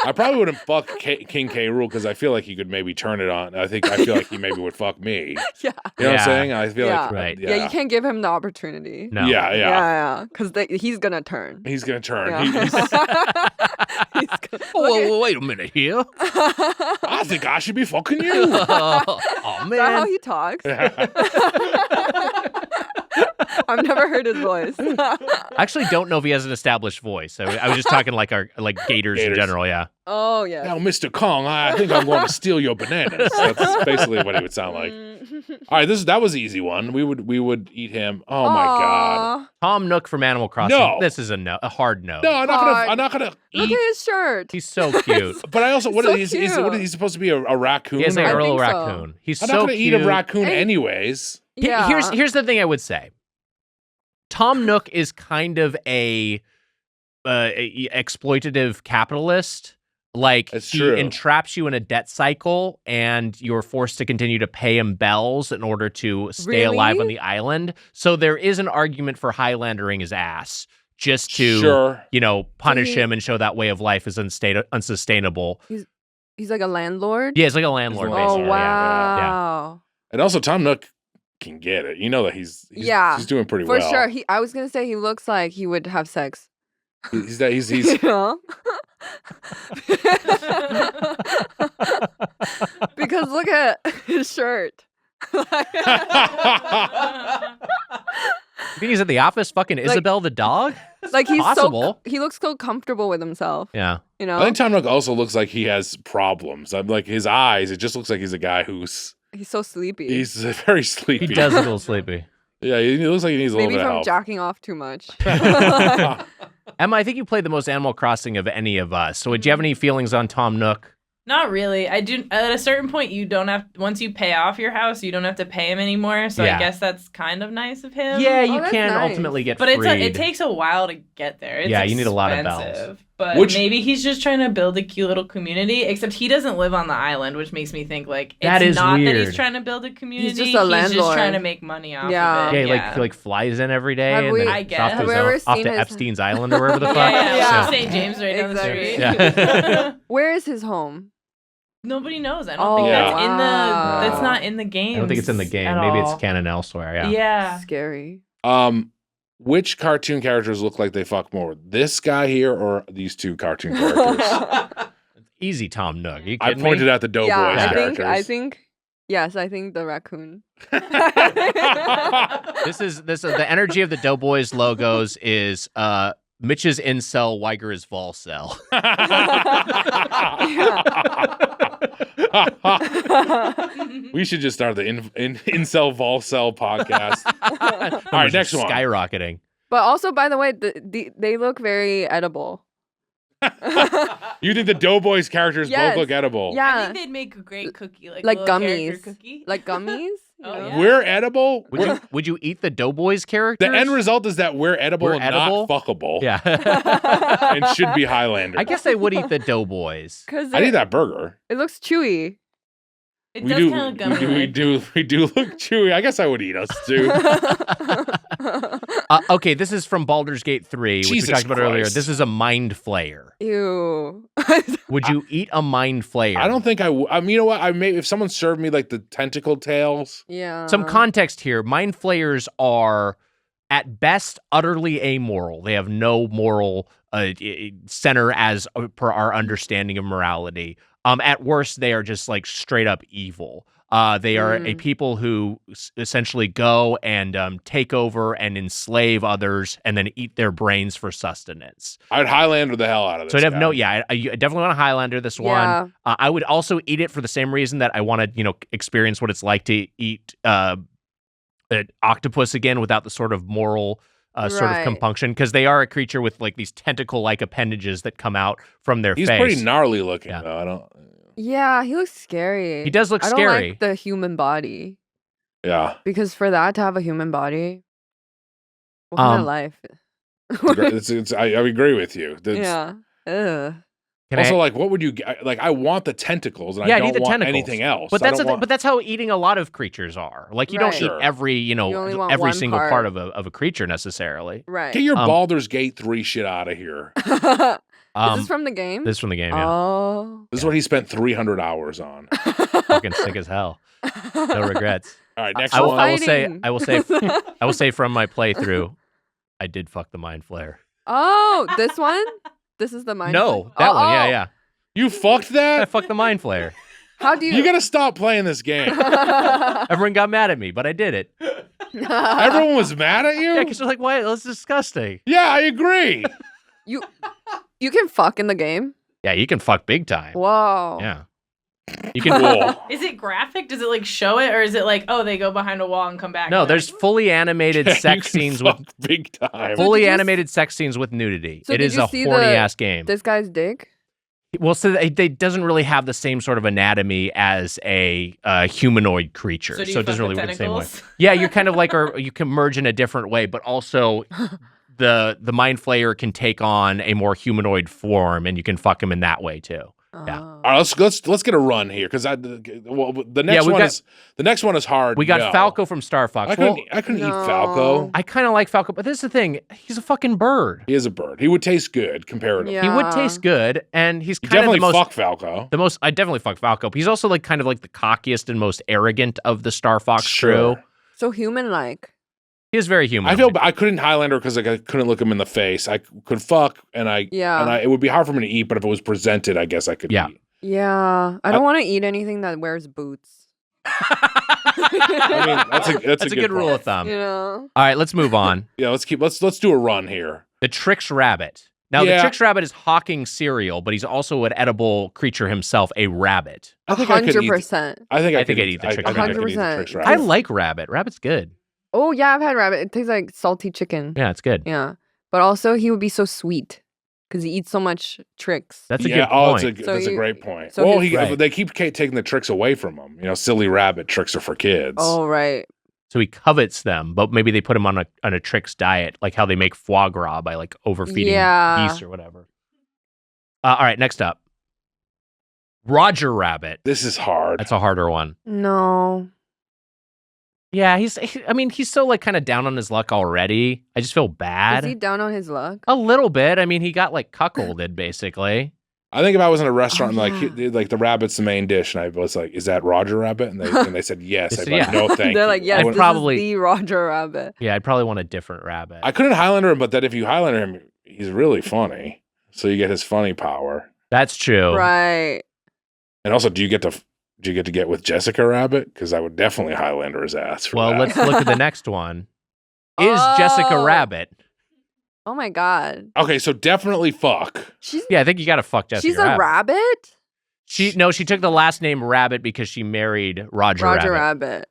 I probably wouldn't fuck King K. Rool because I feel like he could maybe turn it on. I feel like he maybe would fuck me. Yeah. You know what Yeah. I'm saying? I feel Yeah. like Right. Yeah, you can't give him the opportunity. no. Yeah, yeah. Yeah. Because he's going to turn. He's gonna turn. Yeah. He's, He's gonna, Whoa, wait a minute here. I think I should be fucking you. Oh, Is that how man. he talks? I've never heard his voice. I actually don't know if he has an established voice. I was just talking like gators in Gators. general, yeah. Oh, yeah. Now, Mr. Kong, I think I'm going to steal your bananas. That's basically what he would sound like. All right, that was an easy one. We would eat him. Oh my god. Tom Nook from Animal Crossing. No. This is a hard no. No, I'm not gonna Look eat. at his shirt. He's so cute. But I also what So is he supposed to be a raccoon? He has like I a little think so. raccoon. He's I'm so not gonna cute. eat a raccoon Hey. anyways. Yeah. Here's the thing I would say. Tom Nook is kind of a exploitative capitalist. Like That's he true. entraps you in a debt cycle, and you're forced to continue to pay him bells in order to stay alive on Really? the island. So there is an argument for Highlandering his ass, just to Sure. punish he- him and show that way of life is unsustainable. He's like a landlord. Yeah, it's like a landlord. Oh, Oh, basically, wow. yeah. And also Tom Nook can get it. You know that he's Yeah, he's doing pretty For well. sure. I was going to say he looks like he would have sex. He's You know? Because look at his shirt. I think he's at the office fucking Isabel the dog. Like he's possible. he looks so comfortable with himself. Yeah. You know? I think Tom Nook also looks like he has problems. I'm like his eyes. It just looks like he's a guy who's He's so sleepy. he's very sleepy. He does look a little sleepy. Yeah, he looks like he needs a Maybe little from bit jacking off too much. of help. Emma, I think you played the most Animal Crossing of any of us. So, do you have any feelings on Tom Nook? Not really. I do. At a certain point, you don't have. Once you pay off your house, you don't have to pay him anymore. So Yeah. I guess that's kind of nice of him. Yeah, you that's can nice. ultimately get But freed. it takes a while to get there. It's Yeah, you need a lot of bells. expensive. But Which- maybe he's just trying to build a cute little community. Except he doesn't live on the island, which makes me think like That it's is not that weird. he's trying to build a community. just a He's just landlord. trying to make money off Yeah. of Yeah, it. he like flies in every day Have and we- then I off guess. to, Have we his ever own- off seen to his- Epstein's Island or wherever the fuck. Yeah. Yeah. St. James right down the street. Yeah. Where is his home? Nobody knows. I don't Oh, think that's wow. that's not in the game. I don't think it's in the game. at Maybe all. it's canon elsewhere. Yeah. Yeah. Scary. Which cartoon characters look like they fuck more? This guy here or these two cartoon characters? Easy, Tom Nook. Are you I kidding pointed me? out the Doughboys Yeah, characters. I think. Yes, I think the raccoon. This is the energy of the Doughboys logos is Mitch's incel, Weiger's Volcel. We should just start the Incel Volcel podcast. All right, next one. Skyrocketing. But also, by the way, they look very edible. You think the Doughboys characters Yes. both look edible? I Yeah, think they'd make a great cookie, like Like a little character gummies. cookie. like gummies. you Oh, know? yeah. We're edible? Would you eat the Doughboys characters? The end result is that we're edible We're and edible? not fuckable. Yeah. And should be Highlander. I guess I would eat the Doughboys. Because I need that burger. it looks chewy. It We does do, kind of gummy. we do look chewy. I guess I would eat us too. Okay, this is from Baldur's Gate 3, which Jesus we talked about earlier. Christ. This is a mind flayer. Ew. Would you eat a mind flayer? I don't think I would. I mean, you know what? I may if someone served me like the tentacle tails. Yeah. Some context here. Mind flayers are, at best, utterly amoral. They have no moral center as per our understanding of morality. At worst, they are just like straight up evil. They are a people who essentially go and take over and enslave others and then eat their brains for sustenance. I'd Highlander the hell out of this. So I'd have guy. I definitely want to Highlander this Yeah. one. I would also eat it for the same reason that I want to, experience what it's like to eat an octopus again without the sort of moral sort of Right. compunction, because they are a creature with like these tentacle-like appendages that come out from their He's face. pretty gnarly looking Yeah. though. I don't. Yeah, he looks scary. He does look I don't scary. like the human body Yeah. because for that to have a human body, what kind of life? I agree with you. That's- Yeah. Ugh. Can Also, I- like, what would you like? I want the tentacles, and Yeah, I I need don't the want tentacles. anything else. But I that's don't want- but that's how eating a lot of creatures are. Like you don't Right. eat Sure. every You only want every one single part. part of a creature necessarily. Right. Get your Um, Baldur's Gate 3 shit out of here. Is Um, this from the game? this is from the game. Yeah, Oh. This is what he spent 300 hours on. fucking sick as hell. No regrets. All right, next I will, one. I will say. fighting. I will say. I will say from my playthrough, I did fuck the mind flare. Oh, this one? This is the mind. No, flare? that Oh, one. oh. Yeah. You fucked I that? fucked the mind flare. How do you? You gotta stop playing this game. Everyone got mad at me, but I did it. Everyone was mad at Yeah, you? because they're like, "Why? That's disgusting." Yeah, I agree. you can fuck in the game. Yeah, you can fuck big time. Whoa. Yeah, you can. Whoa. Is it graphic? Does it like show it, or is it like, oh, they go behind a wall and come back? No, and they're there's like, fully animated You sex can scenes with fuck big time. fully did you s- animated sex scenes with nudity. So It did is you a see horny the- ass game. This guy's dick. Well, so it doesn't really have the same sort of anatomy as a humanoid creature, So, do so you it doesn't fuck really the work the same way. tentacles? Yeah, you're kind of like, or you can merge in a different way, but also the mind flayer can take on a more humanoid form, and you can fuck him in that way too. Yeah. Oh. All right, let's get a run here because the next we've one got- is hard. We got no. Falco from Star Fox. I couldn't eat No. Falco. I kind of like Falco, but this is the thing: he's a fucking bird. He is a bird. He would taste good comparatively. Yeah. He would taste good, and he's You kind of definitely the most. fuck Falco. I definitely fuck Falco. But he's also like kind of like the cockiest and most arrogant of the Star Fox crew. Sure. So human-like. He is very human. I couldn't Highlander because I couldn't look him in the face. I could fuck, and Yeah. it would be hard for me to eat. But if it was presented, I guess I could Yeah. eat. Yeah. I don't want to eat anything that wears boots. I mean, that's a good rule point. of thumb. You know. All right, let's move on. Yeah, let's do a run here. The Trix Rabbit. Now, Yeah. the Trix Rabbit is hawking cereal, but he's also an edible creature himself, a rabbit. I think I could eat. 100%. I think I'd eat the Trix I think I could eat the 100%. Trix I Rabbit. like rabbit. Rabbit's good. Oh yeah, I've had rabbit. It tastes like salty chicken. Yeah, it's good. Yeah. But also he would be so sweet because he eats so much tricks. That's a good point. That's a great point. So Well, Right. they keep taking the tricks away from him. You know, silly rabbit tricks are for kids. Oh, right. So he covets them, but maybe they put him on a tricks diet, like how they make foie gras by like overfeeding geese or whatever. All right, next up. Roger Rabbit. This is hard. That's a harder one. No. Yeah, he's so like kind of down on his luck already. I just feel bad. Is he down on his luck? A little bit. I mean, he got like cuckolded basically. I think if I was in a restaurant Oh, and like the rabbit's the main dish, and I was like, "Is that Roger Rabbit?" And they said yes. I'd be Yeah. like, "No, thank They're you." like, I yes, wouldn't- this probably- is the Roger Rabbit. Yeah, I'd probably want a different rabbit. I couldn't Highlander him, but that if you Highlander him, he's really funny. So you get his funny power. That's true. Right. And also, do you get to get with Jessica Rabbit? Because I would definitely Highlander his ass for Well, that. let's look at the next one. Is Jessica Oh. Rabbit? Oh my God. Okay, so definitely fuck. Yeah, I think you got to fuck Jessica she's a rabbit? She took the last name Rabbit because she married Roger Rabbit.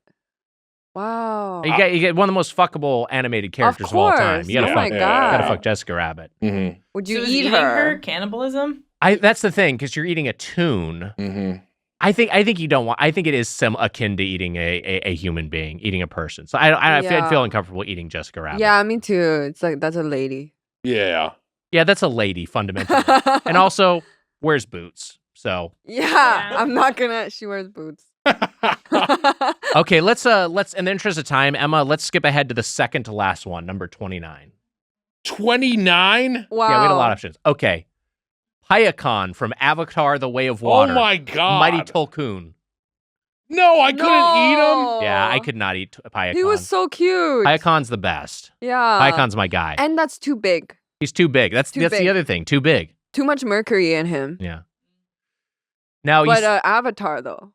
Wow. You get one of the most fuckable animated characters of all time. course. You gotta Oh fuck. my You God. gotta fuck Jessica Rabbit. Mm-hmm. Would So you is eat eating her? cannibalism? That's the thing, because you're eating a tune. Mm-hmm. I think you don't want. I think it is some akin to eating a human being, eating a person. So I'd Yeah. feel uncomfortable eating Jessica Rabbit. Yeah, me too. It's like, that's a lady. Yeah. Yeah, that's a lady fundamentally, and also wears boots. So Yeah, I'm not gonna. She wears boots. okay, let's in the interest of time, Emma, let's skip ahead to the second to last one, number 29. 29? Wow. Yeah, we had a lot of options. Okay, Payakan from Avatar: The Way of Water. Oh my god. Mighty Tulkun. No, I couldn't eat No. Yeah, I could not eat Payakan. He was so cute. Payakan's the best. Yeah. Payakan's my guy. And that's too big. He's too big. That's Too the big. other thing. Too big. Too much mercury in him. Yeah. Now But he's Avatar though.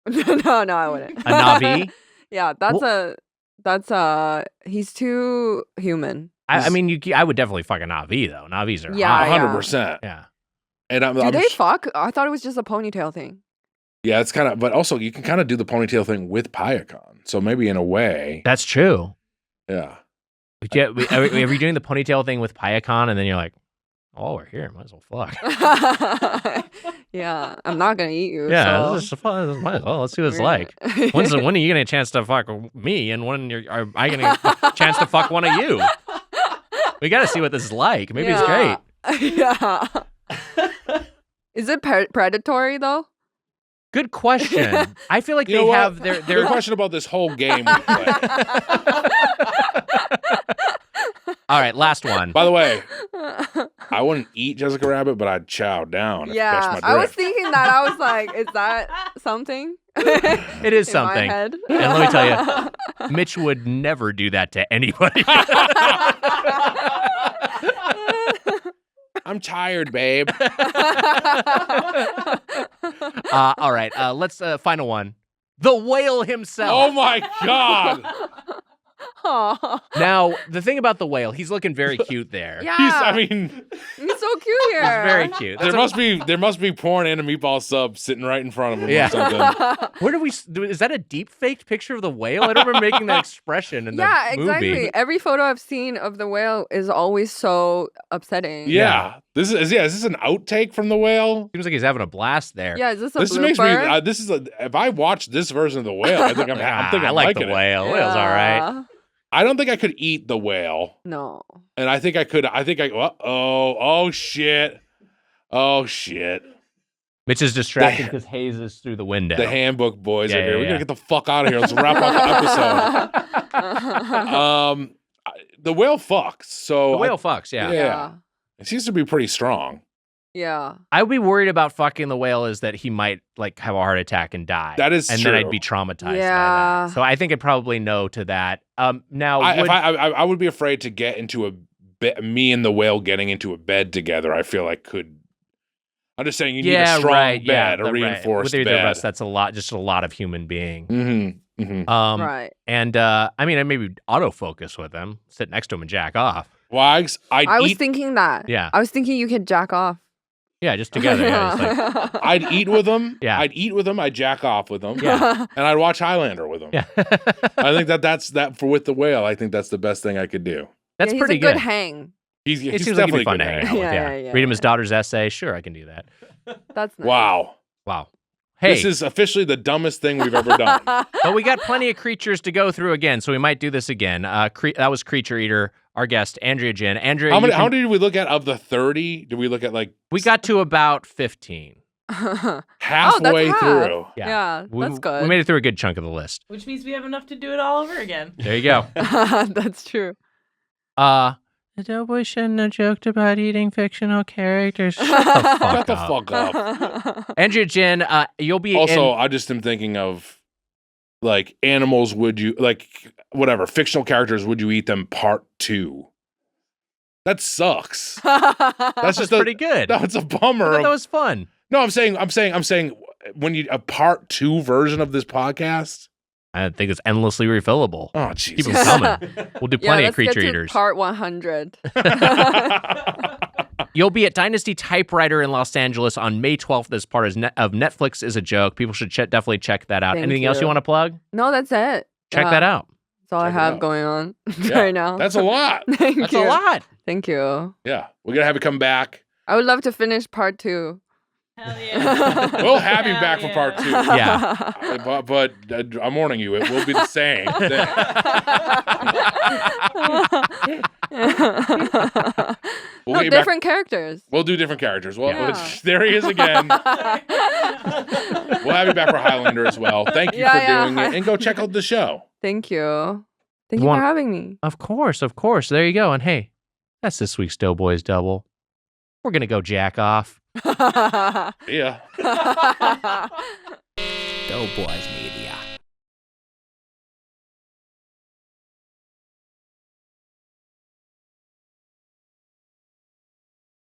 no, I wouldn't. a Na'vi. Yeah, he's too human. I mean, I would definitely fuck a Na'vi though. Na'vis are Yeah, hot. 100%. Yeah. And Do they fuck? I thought it was just a ponytail thing. Yeah, it's kind of, but also you can kind of do the ponytail thing with Payakan. So maybe in a way, That's true. yeah. Are we doing the ponytail thing with Payakan, and then you're like, oh, we're here. Might as well fuck. Yeah, I'm not gonna eat you. Yeah, so. this is fun. Might as well. Let's see what it's like. When are you getting a chance to fuck me, and when are I getting a chance to fuck one of you? We got to see what this is like. Maybe it's great. Yeah. Is it predatory though? Good question. I feel like You know they what? have their Good question about this whole game we play. All right, last one. By the way, I wouldn't eat Jessica Rabbit, but I'd chow down. Yeah, If you catch my I was drift. thinking that. I was like, is that something? It is In my something. head. And let me tell you, Mitch would never do that to anybody. I'm tired, babe. All right, let's final one. The whale himself. Oh my god. Aw. Now, the thing about the whale, he's looking very cute there. Yeah, I mean, he's so cute here. He's very cute. there That's must be porn and a meatball sub sitting right in front of him Yeah. or something. where do we? Is that a deep faked picture of the whale? I don't remember making that expression in the Yeah, movie. exactly. Every photo I've seen of the whale is always so upsetting. Yeah. Is this an outtake from the whale? Seems like he's having a blast there. Yeah, is this a This blooper? makes me. If I watch this version of the whale, I think I'm I like the liking it. whale. Whale's all right. Yeah. I don't think I could eat the whale, No. and I think I could. Oh shit! Oh shit! Mitch is distracted because Hayes is through the window. The handbook boys Yeah, are here. yeah, We yeah. gotta get the fuck out of here. Let's wrap up the episode. The whale fucks. So The whale fucks, yeah. Yeah. It seems to be pretty strong. Yeah. I would be worried about fucking the whale is that he might like have a heart attack and die. That is and true. then I'd be traumatized by Yeah. that. So I think I'd probably no to that. Now, I would be afraid to get into me and the whale getting into a bed together. I feel like could. I'm just saying you need a strong bed, a reinforced With bed. Rest, that's just a lot of human being. Mm-hmm. Mm-hmm. Right. And I mean, I maybe autofocus with him, sit next to him and jack off. Wags, I was thinking that. Yeah. I was thinking you could jack off. Yeah, just together. Yeah, just like, I'd eat with him. Yeah. I'd eat with him. I'd jack off with him. Yeah. And I'd watch Highlander with him. yeah. I think that's for with the whale. I think that's the best thing I could do. That's Yeah, he's pretty a good good. hang. He's It seems definitely like it'd be fun to good hang hang out with. Yeah, Yeah. yeah, Read him yeah. his daughter's essay. Sure, I can do that. That's nice. Wow. Wow. Hey, This is officially the dumbest thing we've ever done. but we got plenty of creatures to go through again, so we might do this again. That was Creature Eater, our guest, Andrea Jin. Andrea, How many did we look at of the 30? Did we look at like we got to about 15. halfway half. through? Yeah, that's good. We made it through a good chunk of the list. Which means we have enough to do it all over again. There you go. That's true. The Doughboys shouldn't have joked about eating fictional characters. Shut the fuck Shut the up. fuck up. Andrea Jin, you'll be Also, in... I just am thinking of like animals. Would you like whatever fictional characters? Would you eat them? Part 2. That sucks. That's just pretty good. No, it's a I bummer. thought that was fun. No, I'm saying when you a part 2 version of this podcast. I think it's endlessly refillable. Oh Keep Jesus. them coming. We'll do plenty of let's get Creature to Eaters. Part 100. You'll be at Dynasty Typewriter in Los Angeles on May 12th as part of Netflix is a Joke. People should definitely check that out. Thank Anything else you you. want to plug? No, that's it. Check Yeah, that out. That's all I Check it have out. going on Yeah, right now. That's a lot. Thank That's you. a lot. Thank you. Yeah, we're gonna have you come back. I would love to finish part 2. Hell yeah. We'll have you Hell back for yeah. part 2. Yeah. But I'm warning you, it will be the same thing. We'll No, get you back- different characters. We'll do different characters. Well, Yeah. there he is again. We'll have you back for Highlander as well. Thank you for doing it, and go check out the show. Thank you. Thank you Want- for having me. Of course. There you go. And hey, that's this week's Doughboys Double. We're going to go jack off. Yeah. Doughboys Media.